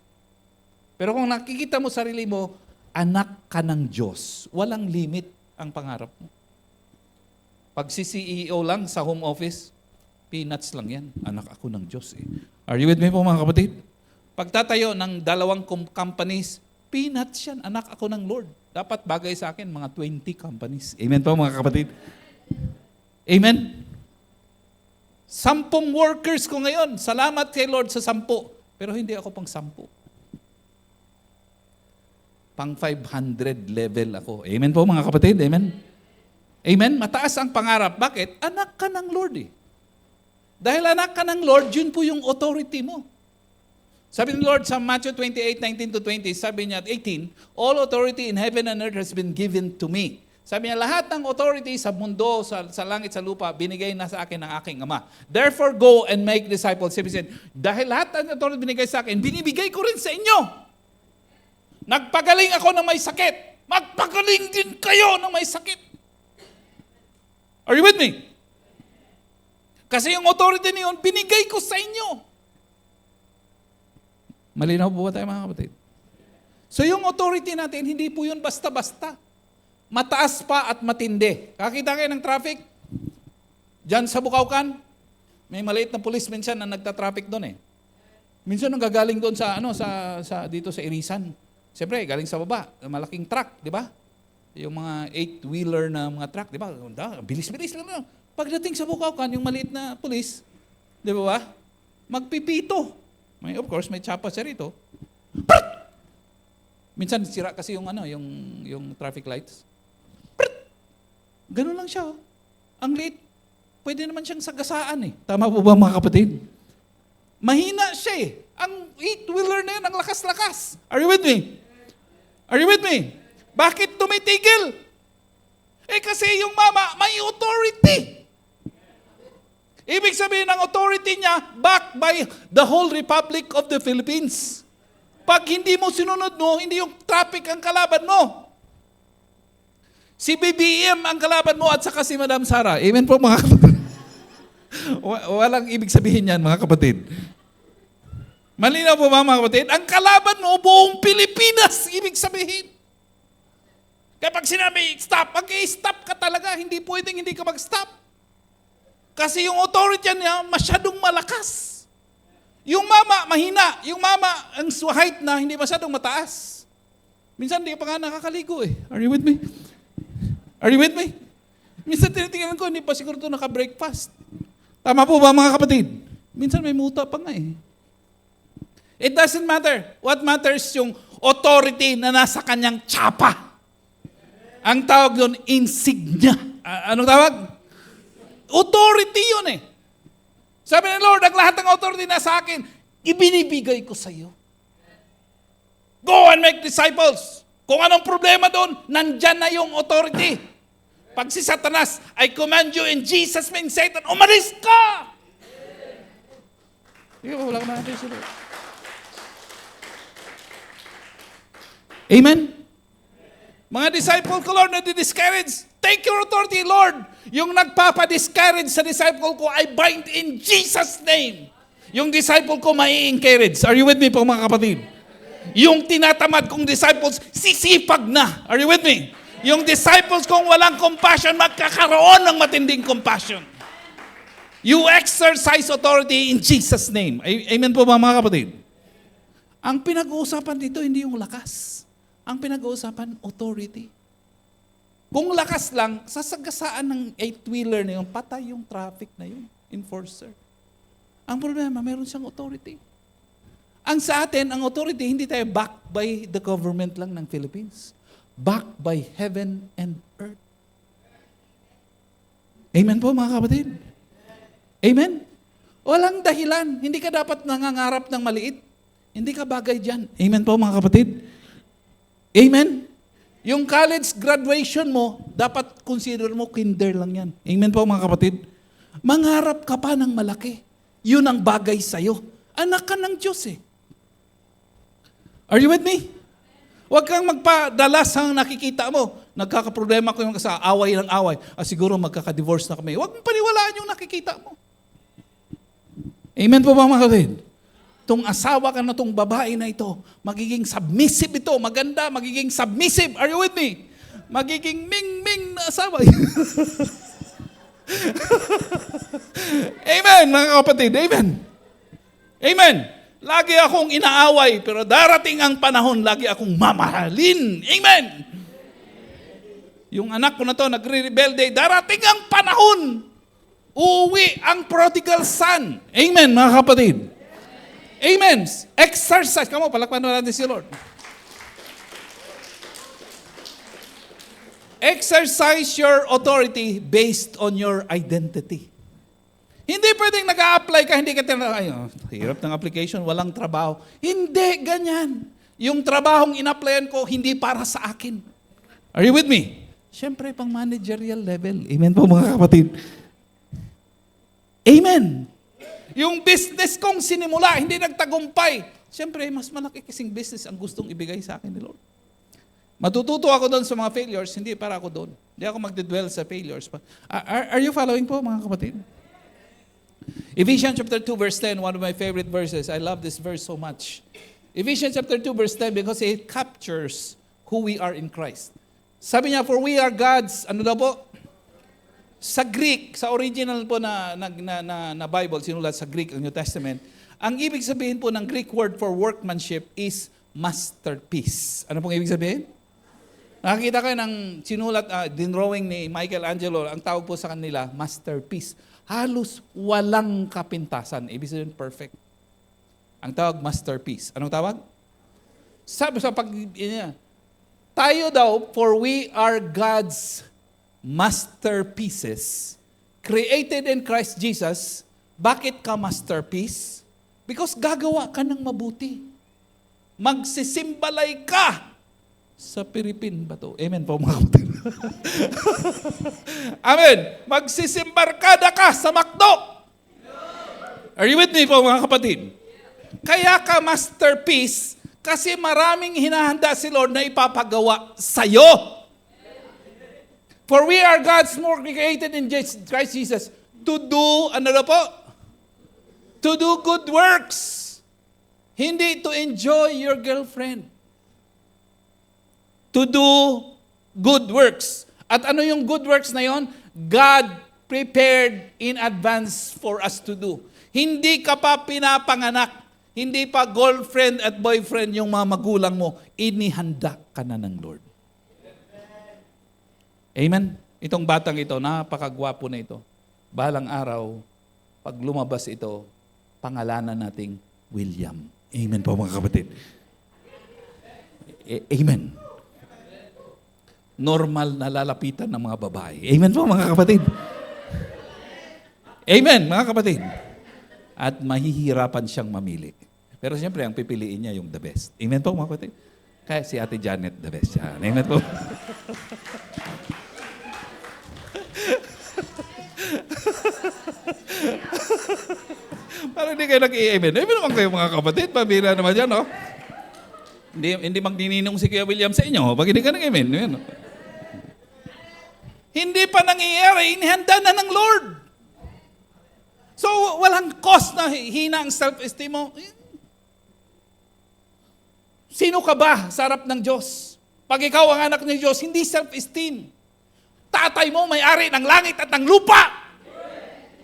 Pero kung nakikita mo sarili mo, anak ka ng Diyos, walang limit ang pangarap mo. Pag si CEO lang sa home office, peanuts lang yan. Anak ako ng Diyos. Are you with me po mga kapatid? Pagtatayo ng 2 companies, peanuts yan. Anak ako ng Lord. Dapat bagay sa akin mga 20 companies. Amen po mga kapatid? Amen? 10 workers ko ngayon. Salamat kay Lord sa 10. Pero hindi ako pang 10. Pang 500 level ako. Amen po mga kapatid? Amen? Amen? Mataas ang pangarap. Bakit? Anak ka ng Lord Dahil anak ka ng Lord, yun po yung authority mo. Sabi ng Lord sa Matthew 28:19-20, sabi niya at 18, all authority in heaven and earth has been given to me. Sabi niya, lahat ng authority sa mundo, sa langit, sa lupa, binigay na sa akin ng aking Ama. Therefore, go and make disciples. Sabi niya, dahil lahat ng authority binigay sa akin, binibigay ko rin sa inyo. Nagpagaling ako ng may sakit. Magpagaling din kayo ng may sakit. Are you with me? Kasi yung authority niyon, binigay ko sa inyo. Malinaw po ba tayo mga kapatid? So yung authority natin, hindi po yun basta-basta. Mataas pa at matindi. Kakita kayo ng traffic? Diyan sa Bukawkan, may maliit na police minsan na nagta-traffic doon Minsan nang gagaling doon sa dito sa Irisan. Siyempre, galing sa baba, malaking truck, di ba? Yung mga 8-wheeler na mga truck, di ba? Bilis-bilis lang. Pagdating sa Bukawkan, yung maliit na police, di ba? Magpipito. Of course, may tsapa siya rito. Minsan sira kasi yung traffic lights. Ganun lang siya. Ang liit. Pwede naman siyang sagasaan Tama po ba mga kapatid? Mahina siya Ang 8-wheeler na yun, ang lakas-lakas. Are you with me? Are you with me? Bakit tumitigil? Kasi yung mama may authority. Ibig sabihin ng authority niya, backed by the whole Republic of the Philippines. Pag hindi mo sinunod mo, hindi yung traffic ang kalaban mo. Si BBM ang kalaban mo at saka si Madam Sara. Amen po mga kapatid. Walang ibig sabihin yan mga kapatid. Malinaw po mga kapatid? Ang kalaban mo, buong Pilipinas, ibig sabihin. Kapag sinabi, stop, stop ka talaga, hindi pwedeng hindi ka mag-stop. Kasi yung authority niya masyadong malakas. Yung mama, mahina. Yung mama, ang height na hindi masyadong mataas. Minsan hindi pa nga nakakaligo Are you with me? Are you with me? Minsan tinitingnan ko, hindi pa siguro ito naka-breakfast. Tama po ba mga kapatid? Minsan may muta pa nga It doesn't matter. What matters yung authority na nasa kanyang tsapa. Ang tawag doon, insignia. Anong tawag? Authority yun Sabi ng Lord, ang lahat ng authority na sa akin, ibinibigay ko sa iyo. Go and make disciples. Kung anong problema doon, nandyan na yung authority. Pag si Satanas, I command you in Jesus' name, Satan, umalis ka! Sige po, wala ka natin sila. Amen? Mga disciple ko, Lord, na di-discourage, take your authority, Lord. Yung nagpapa-discourage sa disciple ko, I bind in Jesus' name. Yung disciple ko, mai-encourage. Are you with me po mga kapatid? Yung tinatamad kong disciples, sisipag na. Are you with me? Yung disciples kung walang compassion, magkakaroon ng matinding compassion. You exercise authority in Jesus' name. Amen po ba mga kapatid? Ang pinag-uusapan dito, hindi yung lakas. Ang pinag-uusapan, authority. Kung lakas lang, sasagasaan ng 8-wheeler na yun, patay yung traffic na yun, enforcer. Ang problema, meron siyang authority. Ang sa atin, ang authority, hindi tayo backed by the government lang ng Philippines. Backed by heaven and earth. Amen po mga kapatid? Amen? Walang dahilan. Hindi ka dapat nangangarap ng maliit. Hindi ka bagay dyan. Amen po mga kapatid? Amen? Yung college graduation mo, dapat consider mo kinder lang yan. Amen po mga kapatid? Mangarap ka pa ng malaki. Yun ang bagay sa'yo. Anak ka ng Diyos eh. Are you with me? Huwag kang magpadala sa nakikita mo. Nagkakaproblema ko yung sa away ng away. Siguro magkaka-divorce na kami. Huwag mong paniwalaan yung nakikita mo. Amen po ba mga kapatid? Itong asawa ka na itong babae na ito, magiging submissive ito, maganda, magiging submissive. Are you with me? Magiging ming-ming na asawa. Amen, mga kapatid. Amen. Amen. Lagi akong inaaway, pero darating ang panahon, lagi akong mamahalin. Amen. Yung anak ko na to, nagre-rebelde, darating ang panahon, uuwi ang prodigal son. Amen, mga kapatid. Amen. Exercise. Come on, palakpan natin si Lord. Exercise your authority based on your identity. Hindi pwedeng nag-a-apply ka, hindi ka hirap ng application, walang trabaho. Hindi, ganyan. Yung trabahong in-applyan ko, hindi para sa akin. Are you with me? Siyempre, pang managerial level. Amen po mga kapatid. Amen. Yung business kong sinimula, hindi nagtagumpay. Siyempre, mas malaki kasing business ang gustong ibigay sa akin ni Lord. Matututo ako doon sa mga failures, hindi para ako doon. Hindi ako magdedwell sa failures. Are you following po, mga kapatid? Ephesians chapter 2 verse 10, one of my favorite verses. I love this verse so much. Ephesians chapter 2 verse 10 because it captures who we are in Christ. Sabi niya, for we are God's, ano daw po? Sa Greek, sa original po na Bible, sinulat sa Greek, ang New Testament, ang ibig sabihin po ng Greek word for workmanship is masterpiece. Ano pong ibig sabihin? Nakakita kayo ng sinulat, drawing ni Michelangelo, ang tawag po sa kanila, masterpiece. Halos walang kapintasan. Ibig sabihin, perfect. Ang tawag, masterpiece. Anong tawag? Sabi sa tayo daw, for we are God's masterpieces, created in Christ Jesus. Bakit ka masterpiece? Because gagawa ka ng mabuti. Magsisimbalay ka sa Philippine ba to? Amen po mga kapatid. Amen. Magsisimbarkada ka sa McDo. Are you with me po mga kapatid? Kaya ka masterpiece kasi maraming hinahanda si Lord na ipapagawa sa'yo. For we are God's more created in Christ Jesus to do, ano na po? To do good works. Hindi to enjoy your girlfriend. To do good works. At ano yung good works na yon? God prepared in advance for us to do. Hindi ka pa pinapanganak. Hindi pa girlfriend at boyfriend yung mga magulang mo. Inihanda ka na ng Lord. Amen? Itong batang ito, napakagwapo na ito. Balang araw, pag lumabas ito, pangalanan nating William. Amen po mga kapatid. Amen. Normal na lalapitan ng mga babae. Amen po mga kapatid. Amen mga kapatid. At mahihirapan siyang mamili. Pero siyempre, ang pipiliin niya yung the best. Amen po mga kapatid. Kaya si Ate Janet, the best siya. Amen po. Parang hindi kayo nag-i-amen. Amen naman kayo mga kapatid. Pabila naman yan, no? Hindi magnininong si Kuya William sa inyo. Pag hindi ka nag-amen. Amen. Hindi pa nangyayari. Inihanda na ng Lord. So, walang cause na hina ang self-esteem mo. Sino ka ba sa harap ng Diyos? Pag ikaw ang anak ng Diyos, hindi self-esteem. Tatay mo may-ari ng langit at ng lupa.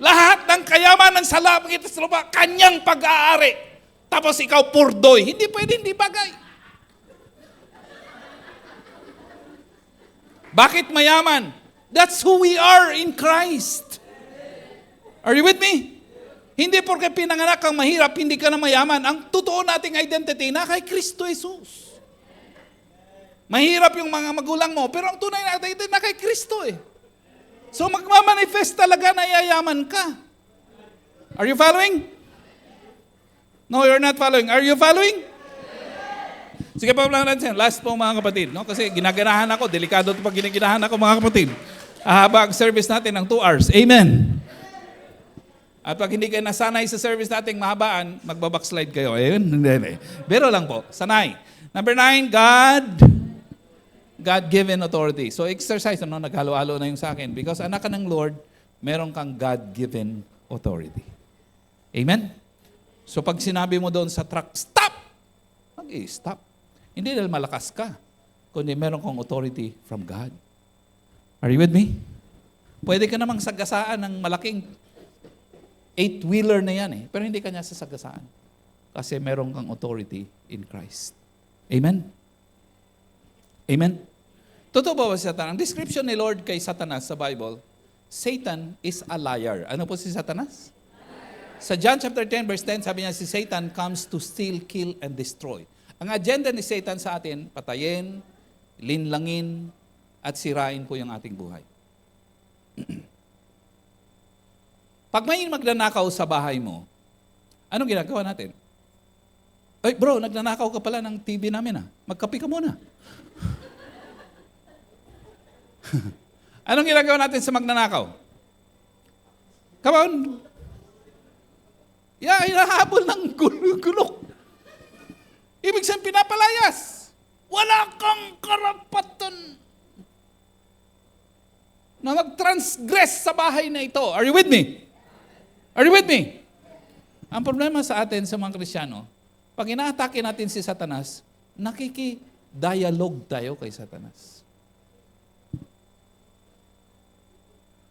Lahat ng kayamanan sa langit at sa lupa, kanyang pag-aari. Tapos ikaw purdoy. Hindi pwede, hindi bagay. Bakit mayaman? That's who we are in Christ. Are you with me? Hindi porque pinanganak kang mahirap, hindi ka na mayaman. Ang totoo nating identity na kay Kristo Jesus. Mahirap yung mga magulang mo, pero ang tunay na identity na kay Kristo eh. So magmamanifest talaga na yayaman ka. Are you following? No, you're not following. Are you following? Sige pa lang natin. Last po mga kapatid. No? Kasi ginaganahan ako. Delikado ito pag ginaganahan ako mga kapatid. Ahaba ang service natin ng 2 hours. Amen. At pag hindi kayo nasanay sa service natin mahabaan, magbabackslide kayo. Ayun. Pero lang po. Sanay. Number 9, God-given authority. So exercise, naghalo-halo na yung sa akin. Because anak ka ng Lord, meron kang God-given authority. Amen? So pag sinabi mo doon sa truck, stop! Mag-i-stop. Hindi dahil malakas ka, kundi meron kang authority from God. Are you with me? Pwede ka namang sagasaan ng malaking 8-wheeler na yan pero hindi ka niya sasagasaan. Kasi meron kang authority in Christ. Amen? Amen? Totoo ba si Satanas? Ang description ni Lord kay Satanas sa Bible, Satan is a liar. Ano po si Satanas? Sa John chapter 10 verse 10, sabi niya si Satan comes to steal, kill, and destroy. Ang agenda ni Satan sa atin, patayin, linlangin, at sirain po yung ating buhay. Pag may magnanakaw sa bahay mo, anong ginagawa natin? Ay bro, nagnanakaw ka pala ng TV namin Magkape ka muna. Anong ginagawa natin sa magnanakaw? Come on. Hinahabol ng gulok. Ibig sabihin, pinapalayas. Wala kang karapatan na mag-transgress sa bahay na ito. Are you with me? Are you with me? Ang problema sa atin, sa mga Kristiyano, pag inaatake natin si Satanas, nakiki-dialogue tayo kay Satanas.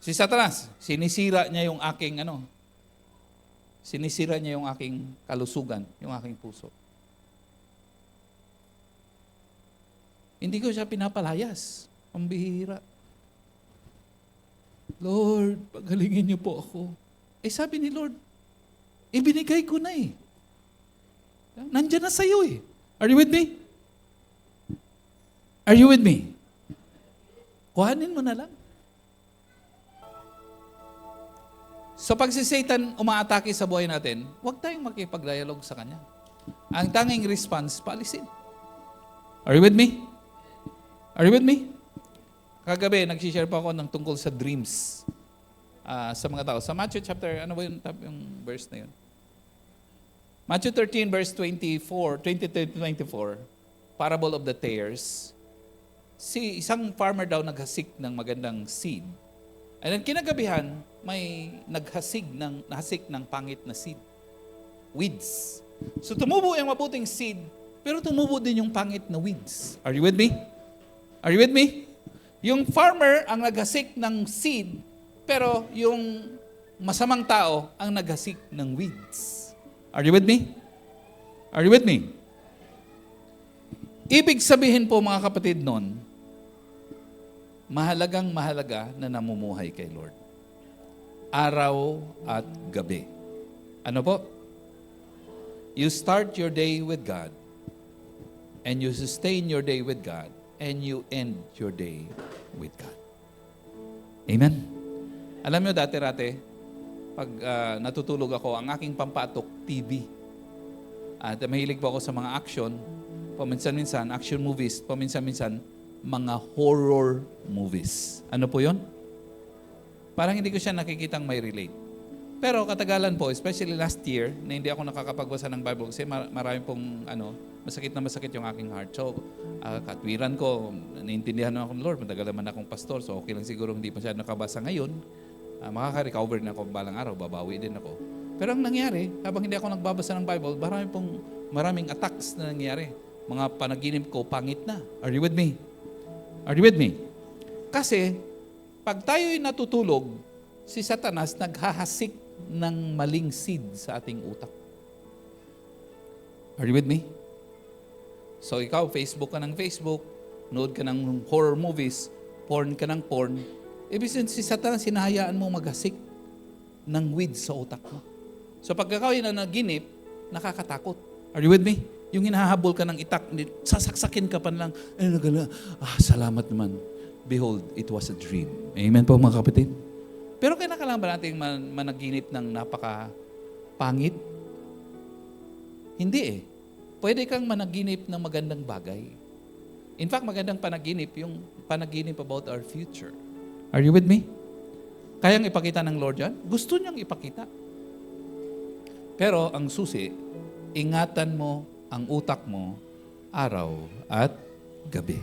Si Satanas, sinisira niya yung aking sinisira niya yung aking kalusugan, yung aking puso. Hindi ko siya pinapalayas. Ang bihira. Lord, pagalingin niyo po ako. Sabi ni Lord, ibinigay ko na Nandyan na sa'yo Are you with me? Are you with me? Kuhanin mo na lang. So pag si Satan umaatake sa buhay natin, huwag tayong makipag-dialogue sa kanya. Ang tanging response, paalisin. Are you with me? Are you with me? Kagabi, nag-share pa ako ng tungkol sa dreams sa mga tao. Sa Matthew chapter, ano ba yung verse na yun? Matthew 13 verse 20-24, parable of the tares. Isang farmer daw naghasik ng magandang seed. And then kinagabihan, may nahasik ng pangit na seed. Weeds. So tumubo yung mabuting seed, pero tumubo din yung pangit na weeds. Are you with me? Are you with me? Yung farmer ang naghasik ng seed, pero yung masamang tao ang naghasik ng weeds. Are you with me? Are you with me? Ibig sabihin po mga kapatid nun, mahalaga na namumuhay kay Lord. Araw at gabi. Ano po? You start your day with God, and you sustain your day with God, and you end your day with God. Amen? Alam nyo, dati-rate, pag natutulog ako, ang aking pampatok, TV. At mahilig po ako sa mga action, paminsan-minsan, action movies, paminsan-minsan, mga horror movies. Ano po yun? Parang hindi ko siya nakikitang may relate. Pero katagalan po, especially last year, na hindi ako nakakapagbasa ng Bible kasi marami pong masakit na masakit yung aking heart. So, katwiran ko, naiintindihan naman ako ng Lord, matagal naman akong pastor, so okay lang siguro hindi pa siya nakabasa ngayon. Makaka-recover na ako balang araw, babawi din ako. Pero ang nangyari, habang hindi ako nagbabasa ng Bible, maraming attacks na nangyari. mga panaginip ko, pangit na. Are you with me? Are you with me? Kasi, pag tayo'y natutulog, si Satanas naghahasik ng maling seed sa ating utak. Are you with me? So ikaw, Facebook ka ng Facebook, nood ka ng horror movies, porn ka ng porn, ibig sabihin si Satanas, sinahayaan mo maghasik ng weeds sa utak mo. So pag ikaw yung nanaginip, nakakatakot. Are you with me? Yung hinahabol ka ng itak, sasaksakin ka pa lang, salamat naman. Behold, it was a dream. Amen po mga kapatid? Pero kailangan ba natin managinip ng napaka-pangit? Hindi eh. Pwede kang managinip ng magandang bagay. In fact, magandang panaginip, yung panaginip about our future. Are you with me? Kayang ipakita ng Lord yan? Gusto niyang ipakita. Pero ang susi, ingatan mo ang utak mo araw at gabi.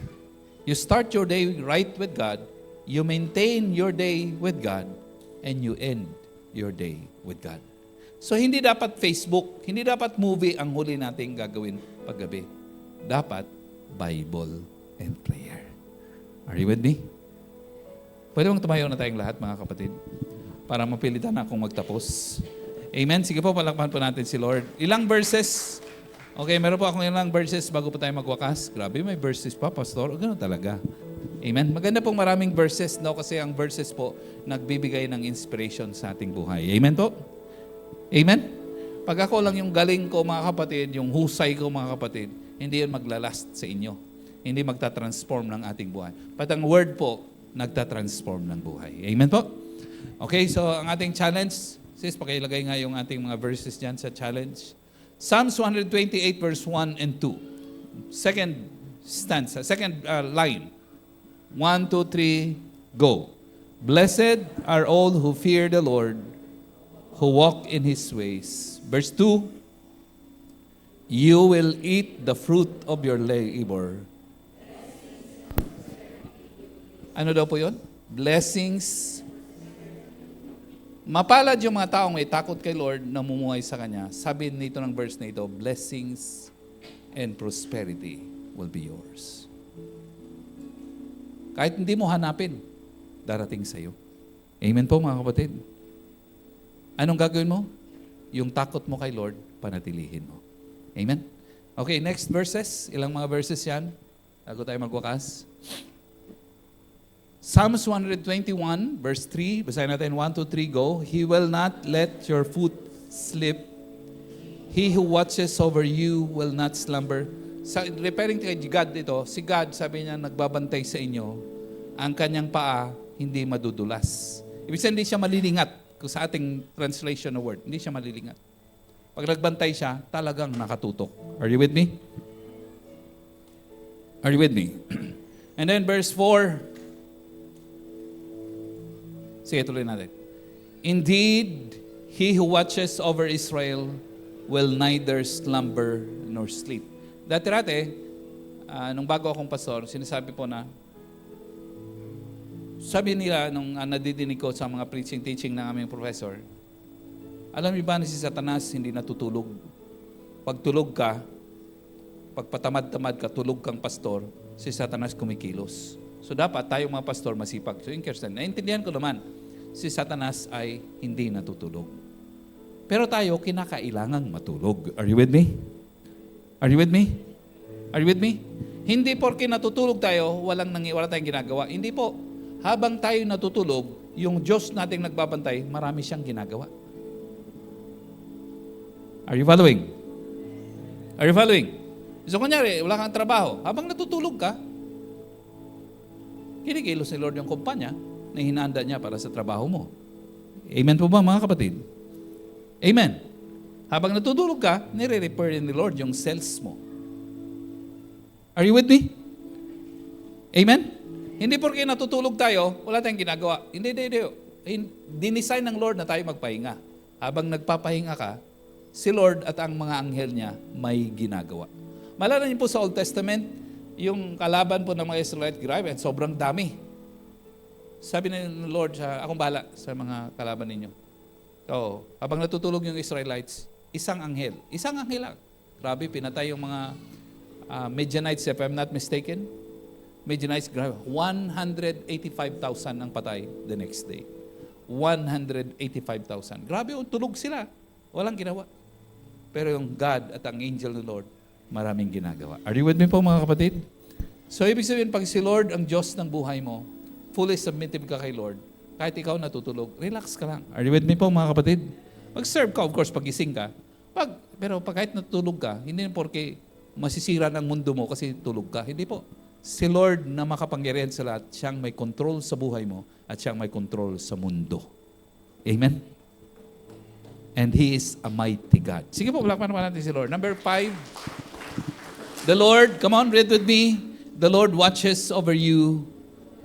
You start your day right with God, you maintain your day with God, and you end your day with God. So hindi dapat Facebook, hindi dapat movie ang huli nating gagawin paggabi. Dapat Bible and prayer. Are you with me? Pwede bang tumayo na tayong lahat mga kapatid? Para mapilitan na akong magtapos. Amen? Sige po, palakpakan po natin si Lord. Ilang verses? Okay, meron po akong ilang verses bago po tayo magwakas. Grabe, may verses pa, Pastor. Gano'n talaga. Amen? Maganda pong maraming verses, no? Kasi ang verses po, nagbibigay ng inspiration sa ating buhay. Amen po? Amen? Pag ako lang yung galing ko, mga kapatid, yung husay ko, mga kapatid, hindi yun maglalast sa inyo. Hindi magta-transform ng ating buhay. But ang word po, nagta-transform ng buhay. Amen po? Okay, so ang ating challenge, sis, pakilagay nga yung ating mga verses dyan sa challenge. Psalms 128 verse 1 and 2. Second stanza, second line. 1, 2, 3, go. Blessed are all who fear the Lord, who walk in His ways. Verse 2, you will eat the fruit of your labor. Ano daw po yun? Blessings. Mapalad yung mga taong may takot kay Lord na mumuhay sa Kanya. Sabi nito ng verse na ito, blessings and prosperity will be yours. Kahit hindi mo hanapin, darating sa iyo. Amen po mga kapatid. Anong gagawin mo? Yung takot mo kay Lord, panatilihin mo. Amen? Okay, next verses. Ilang mga verses yan? Bago tayo magwakas. Psalms 121, verse 3. Basahin natin 1, 2, 3, go. He will not let your foot slip. He who watches over you will not slumber. Referring to God dito, si God, sabi niya, nagbabantay sa inyo. Ang kanyang paa, hindi madudulas. Ibig sabihin, hindi siya malilingat. Kung sa ating translation ng word, hindi siya malilingat. Pag nagbantay siya, talagang nakatutok. Are you with me? Are you with me? And then verse 4. Sige, tuloy natin. Indeed, he who watches over Israel will neither slumber nor sleep. Dati-rate, nung bago akong pastor, sinasabi po na, sabi nila, nung nadidinig ko sa mga preaching, teaching ng aming professor, alam niyo ba na si Satanas hindi natutulog? Pag tulog ka, pag patamad-tamad ka, tulog kang pastor, si Satanas kumikilos. So dapat tayong mga pastor masipag. So in Kirsten, naintindihan ko naman, si Satanas ay hindi natutulog. Pero tayo, kinakailangang matulog. Are you with me? Are you with me? Are you with me? Hindi porke natutulog tayo, wala tayong ginagawa. Hindi po. Habang tayo natutulog, yung Diyos nating nagbabantay, marami siyang ginagawa. Are you following? Are you following? So kunyari, wala kang trabaho. Habang natutulog ka, kinikilos ni Lord yung kumpanya na hinanda niya para sa trabaho mo. Amen po ba mga kapatid? Amen. Habang natutulog ka, nire-repair ni Lord yung cells mo. Are you with me? Amen? Hindi porque natutulog tayo, wala tayong ginagawa. Hindi. Dinesign ng Lord na tayo magpahinga. Habang nagpapahinga ka, si Lord at ang mga anghel niya may ginagawa. Malala niyo po sa Old Testament, yung kalaban po ng mga Israelite, grabe, sobrang dami. Sabi ng Lord, akong bahala sa mga kalaban ninyo. So, habang natutulog yung Israelites, isang anghel lang. Grabe, pinatay yung mga Midianites, if I'm not mistaken. Midianites, 185,000 ang patay the next day. 185,000. Grabe, tulog sila. Walang ginawa. Pero yung God at ang angel ng Lord, maraming ginagawa. Are you with me po mga kapatid? So ibig sabihin, pag si Lord ang Diyos ng buhay mo, fully submissive ka kay Lord, kahit ikaw natutulog, relax ka lang. Are you with me po mga kapatid? Mag-serve ka, of course, pagising ka. Pero pag kahit natutulog ka, hindi porke masisira ng mundo mo kasi tulog ka. Hindi po. Si Lord na makapangyarihan sa lahat, siyang may control sa buhay mo at siyang may control sa mundo. Amen? And He is a mighty God. Sige po, palakpakan naman natin si Lord. Number 5, the Lord, come on, read with me. The Lord watches over you.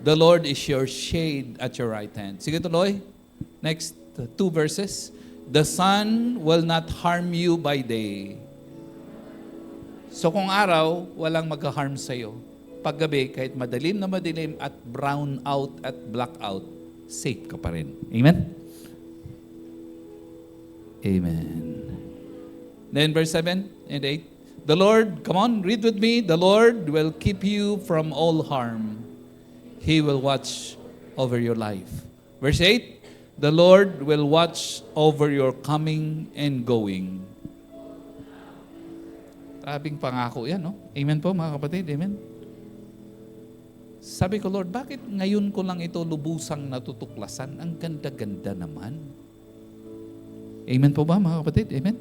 The Lord is your shade at your right hand. Sige tuloy. Next 2 verses. The sun will not harm you by day. So kung araw, walang mag-harm sa'yo. Paggabi, kahit madilim na madilim at brown out at black out, safe ka pa rin. Amen? Amen. Then verse 7 and 8. The Lord, come on, read with me. The Lord will keep you from all harm. He will watch over your life. Verse 8. The Lord will watch over your coming and going. Grabing pangako yan, no? Amen po mga kapatid, amen? Sabi ko, Lord, bakit ngayon ko lang ito lubusang natutuklasan? Ang ganda-ganda naman. Amen po ba mga kapatid? Amen?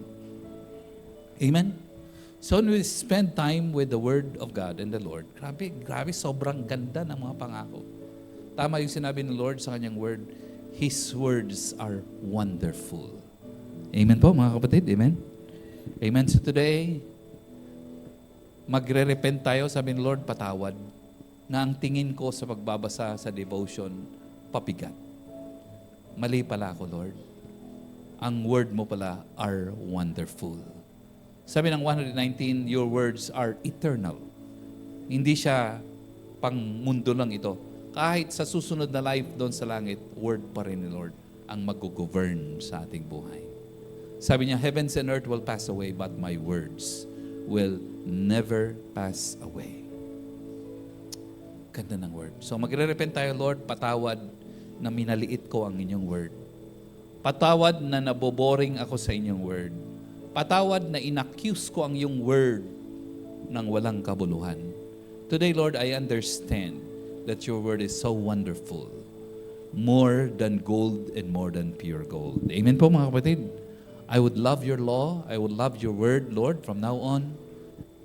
Amen? So when we spend time with the Word of God and the Lord, grabe, sobrang ganda ng mga pangako. Tama yung sinabi ng Lord sa kanyang Word, His words are wonderful. Amen po mga kapatid? Amen? Amen. So today, magre-repent tayo, sabi ng Lord, patawad, na ang tingin ko sa pagbabasa sa devotion, papigat. Mali pala ako, Lord. Ang word mo pala are wonderful. Sabi ng 119, your words are eternal. Hindi siya pang mundo lang ito. Kahit sa susunod na life doon sa langit, word pa rin ni Lord ang mag-govern sa ating buhay. Sabi niya, heavens and earth will pass away, but my words will never pass away. Ganda ng word. So magre-repent tayo, Lord, patawad na minaliit ko ang inyong word. Patawad na naboboring ako sa inyong word. Patawad na inaccuse ko ang iyong word ng walang kabuluhan. Today, Lord, I understand that your word is so wonderful. More than gold and more than pure gold. Amen po mga kapatid. I would love your law. I would love your word, Lord, from now on.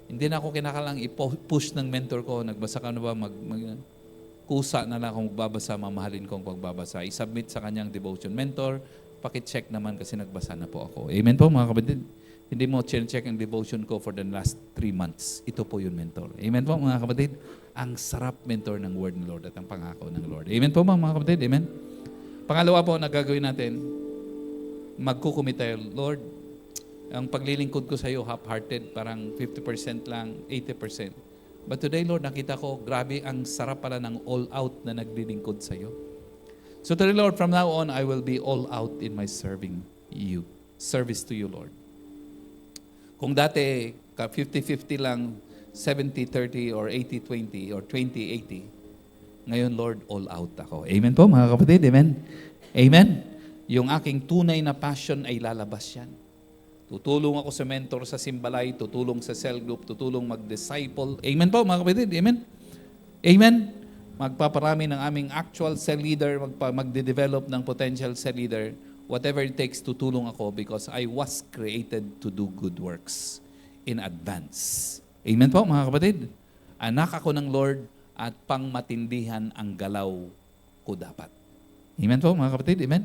Hindi na ako kinakalang i-push ng mentor ko. Nagbasa ka na ba? Kusa na lang akong magbabasa, mamahalin kong pagbabasa. I-submit sa kanyang devotion mentor. Pakicheck naman kasi nagbasa na po ako. Amen po mga kapatid. Hindi mo check ang devotion ko for the last 3 months. Ito po yung mentor. Amen po mga kapatid. Ang sarap mentor ng word ng Lord at ang pangako ng Lord. Amen po mga kapatid. Amen. Pangalawa po na gagawin natin, magkukumit tayo, Lord, ang paglilingkod ko sa iyo, half-hearted, parang 50% lang, 80%. But today, Lord, nakita ko, grabe, ang sarap pala ng all-out na naglilingkod sa iyo. So today, Lord, from now on, I will be all out in my serving you. Service to you, Lord. Kung dati, 50-50 lang, 70-30 or 80-20 or 20-80, ngayon, Lord, all out ako. Amen po, mga kapatid. Amen? Amen? Yung aking tunay na passion ay lalabas yan. Tutulong ako sa mentor sa Simbalay, tutulong sa cell group, tutulong mag-disciple. Amen po mga kapatid, amen? Amen? Magpaparami ng aming actual cell leader, magde-develop ng potential cell leader. Whatever it takes, tutulong ako because I was created to do good works in advance. Amen po mga kapatid? Anak ako ng Lord at pangmatindihan ang galaw ko dapat. Amen po mga kapatid, amen?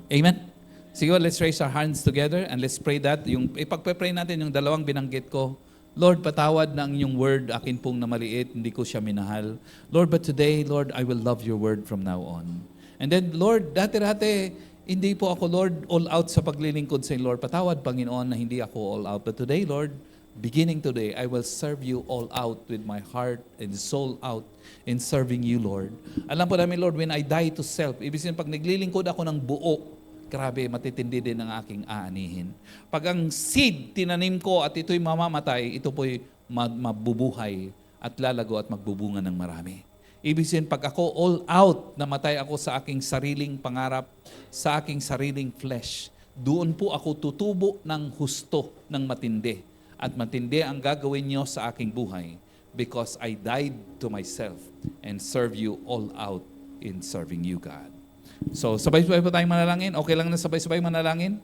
Amen? Sige, let's raise our hands together and let's pray that. Yung ipagpe-pray natin yung dalawang binanggit ko. Lord, patawad na ang inyong word, akin pong na maliit, hindi ko siya minahal. Lord, but today, Lord, I will love your word from now on. And then, Lord, dati-dati, hindi po ako, Lord, all out sa paglilingkod sa Lord. Patawad, Panginoon, na hindi ako all out. But today, Lord, beginning today, I will serve you all out with my heart and soul out in serving you, Lord. Alam po namin, Lord, when I die to self, ibig sabihin, pag naglilingkod ako ng buo, grabe, matitindi din ang aking aanihin. Pag ang seed tinanim ko at ito'y mamamatay, ito po'y mabubuhay at lalago at magbubunga ng marami. Ibig sabihin, pag ako all out, namatay ako sa aking sariling pangarap, sa aking sariling flesh, doon po ako tutubo ng husto, ng matindi. At matindi ang gagawin nyo sa aking buhay because I died to myself and serve you all out in serving you, God. So, sabay-sabay po tayong manalangin. Okay lang na sabay-sabay manalangin?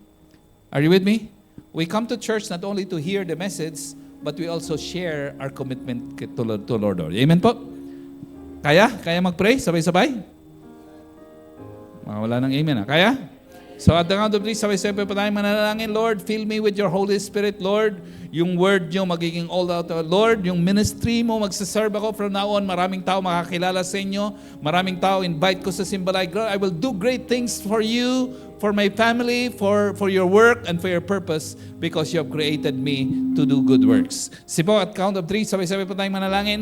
Are you with me? We come to church not only to hear the message, but we also share our commitment to Lord. Amen po? Kaya? Kaya mag-pray? Sabay-sabay? Wala nang amen. Kaya? So at the count of 3, sabay-sabay pa tayo manalangin. Lord, fill me with your Holy Spirit, Lord. Yung word nyo magiging all out. Lord, yung ministry mo, magsaserve ako from now on. Maraming tao makakilala sa inyo. Maraming tao invite ko sa Simba Life. I will do great things for you, for my family, for your work, and for your purpose because you have created me to do good works. Sipo, at count of 3, sabay-sabay pa tayong manalangin.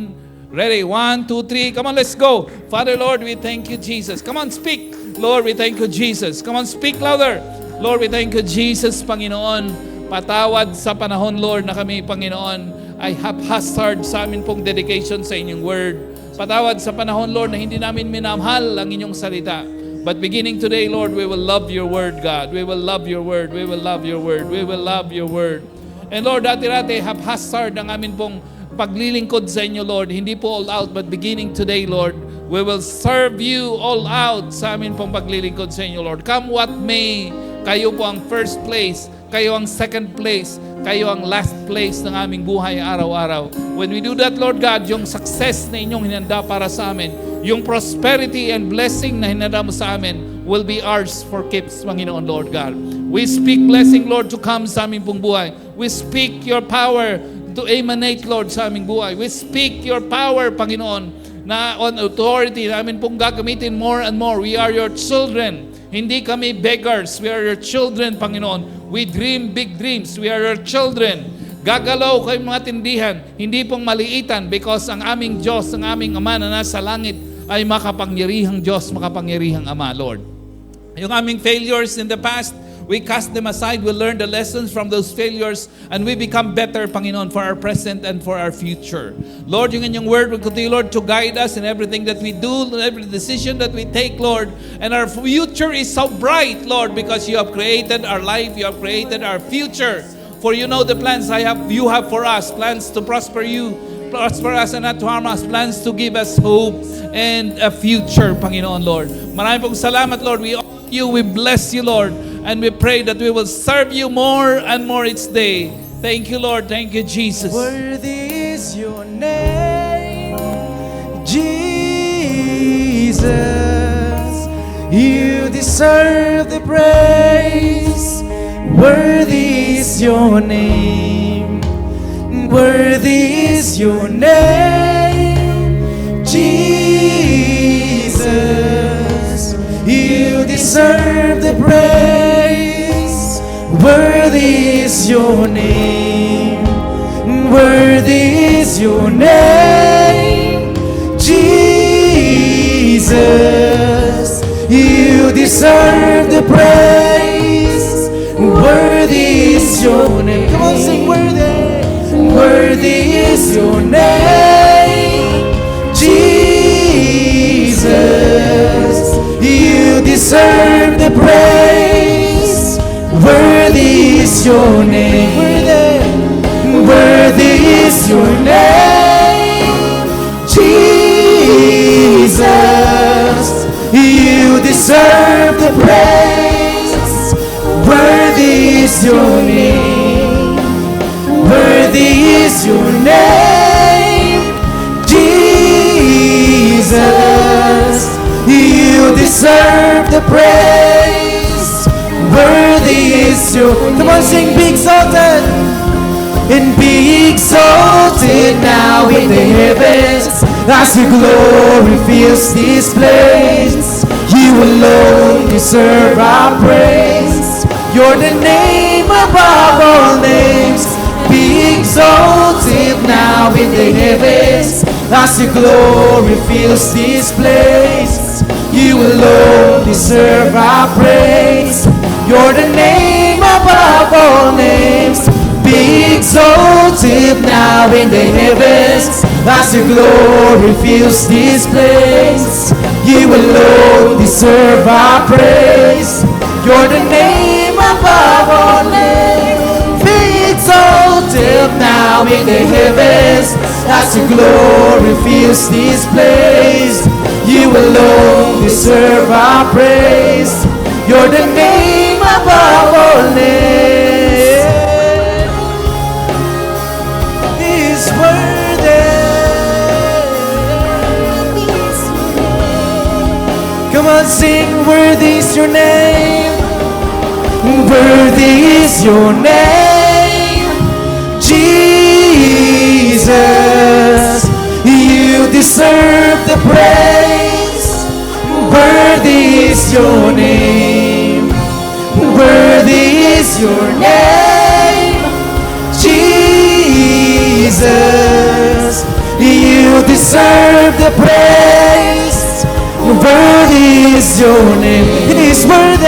Ready? 1, 2, 3. Come on, let's go. Father, Lord, we thank you, Jesus. Come on, speak. Lord, we thank you, Jesus. Come on, speak louder. Lord, we thank you, Jesus, Panginoon. Patawad sa panahon, Lord, na kami, Panginoon, ay haphazard sa amin pong dedication sa inyong word. Patawad sa panahon, Lord, na hindi namin minamahal ang inyong salita. But beginning today, Lord, we will love your word, God. We will love your word. We will love your word. We will love your word. And Lord, dati-dati, haphazard ang amin pong paglilingkod sa inyo, Lord. Hindi po all out, but beginning today, Lord, we will serve you all out sa amin pong paglilingkod sa inyo, Lord. Come what may, kayo po ang first place, kayo ang second place, kayo ang last place ng aming buhay araw-araw. When we do that, Lord God, yung success na inyong hinanda para sa amin, yung prosperity and blessing na hinanda mo sa amin, will be ours for keeps, Panginoon, Lord God. We speak blessing, Lord, to come sa aming pong buhay. We speak your power to emanate, Lord, sa aming buhay. We speak your power, Panginoon, na on authority namin pong gagamitin more and more. We are your children. Hindi kami beggars. We are your children, Panginoon. We dream big dreams. We are your children. Gagalaw kayong mga tindihan. Hindi pong maliitan because ang aming Diyos, ang aming Ama na nasa langit ay makapangyarihang Diyos, makapangyarihang Ama, Lord. Yung aming failures in the past, we cast them aside. We learn the lessons from those failures and we become better, Panginoon, for our present and for our future. Lord, yung inyong word will continue, Lord, to guide us in everything that we do, every decision that we take, Lord. And our future is so bright, Lord, because you have created our life, you have created our future. For you know the plans you have for us, plans to prosper us and not to harm us, plans to give us hope and a future, Panginoon, Lord. Maraming pong salamat, Lord. We honor you, we bless you, Lord. And we pray that we will serve you more and more each day. Thank you, Lord. Thank you, Jesus. Worthy is your name, Jesus. You deserve the praise. Worthy is your name. Worthy is your name, Jesus. You deserve the praise. Worthy is your name. Worthy is your name, Jesus. You deserve the praise. Worthy is your name. Come on, sing worthy. Worthy is your name, Jesus. You deserve the praise. Worthy is your name. Worthy is your name, Jesus. You deserve the praise. Worthy is your name. Worthy is your name, Jesus. You deserve the praise. Worthy is your. Come on, sing, be exalted. And be exalted now in the heavens as your glory fills this place. You alone deserve our praise. You're the name above all names. Be exalted now in the heavens as your glory fills this place. You alone deserve our praise. You're the name above all names. Be exalted now in the heavens, as your glory fills this place. You alone deserve our praise. You're the name above all names. Be exalted now in the heavens, as your glory fills this place. You alone deserve our praise. You're the name above all names. He's worthy. Come on, sing, worthy is your name. Worthy is your name, Jesus. You deserve the praise. Worthy is your name. Worthy is your name, Jesus. You deserve the praise. Worthy is your name. It is worthy.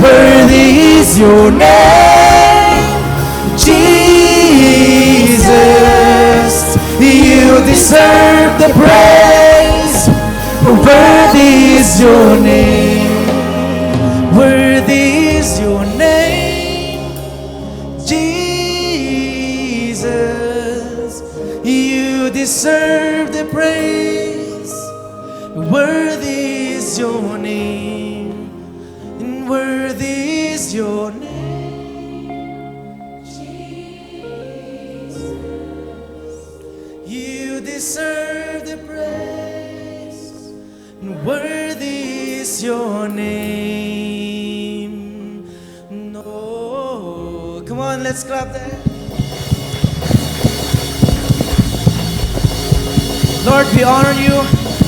Worthy is your name, Jesus. You deserve the praise. Worthy is your name. Worthy is your name, Jesus. You deserve the praise. Worthy is your name, and worthy is your name, Jesus. You deserve the praise, and worthy is your name. No, come on, let's clap that. Lord, we honor you.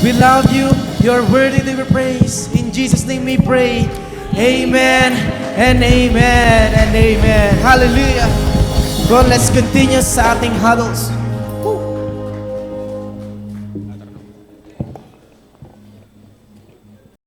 We love you. You're worthy to be praised. In Jesus' name we pray. Amen and amen and amen. Hallelujah. God, let's continue sa ating huddles.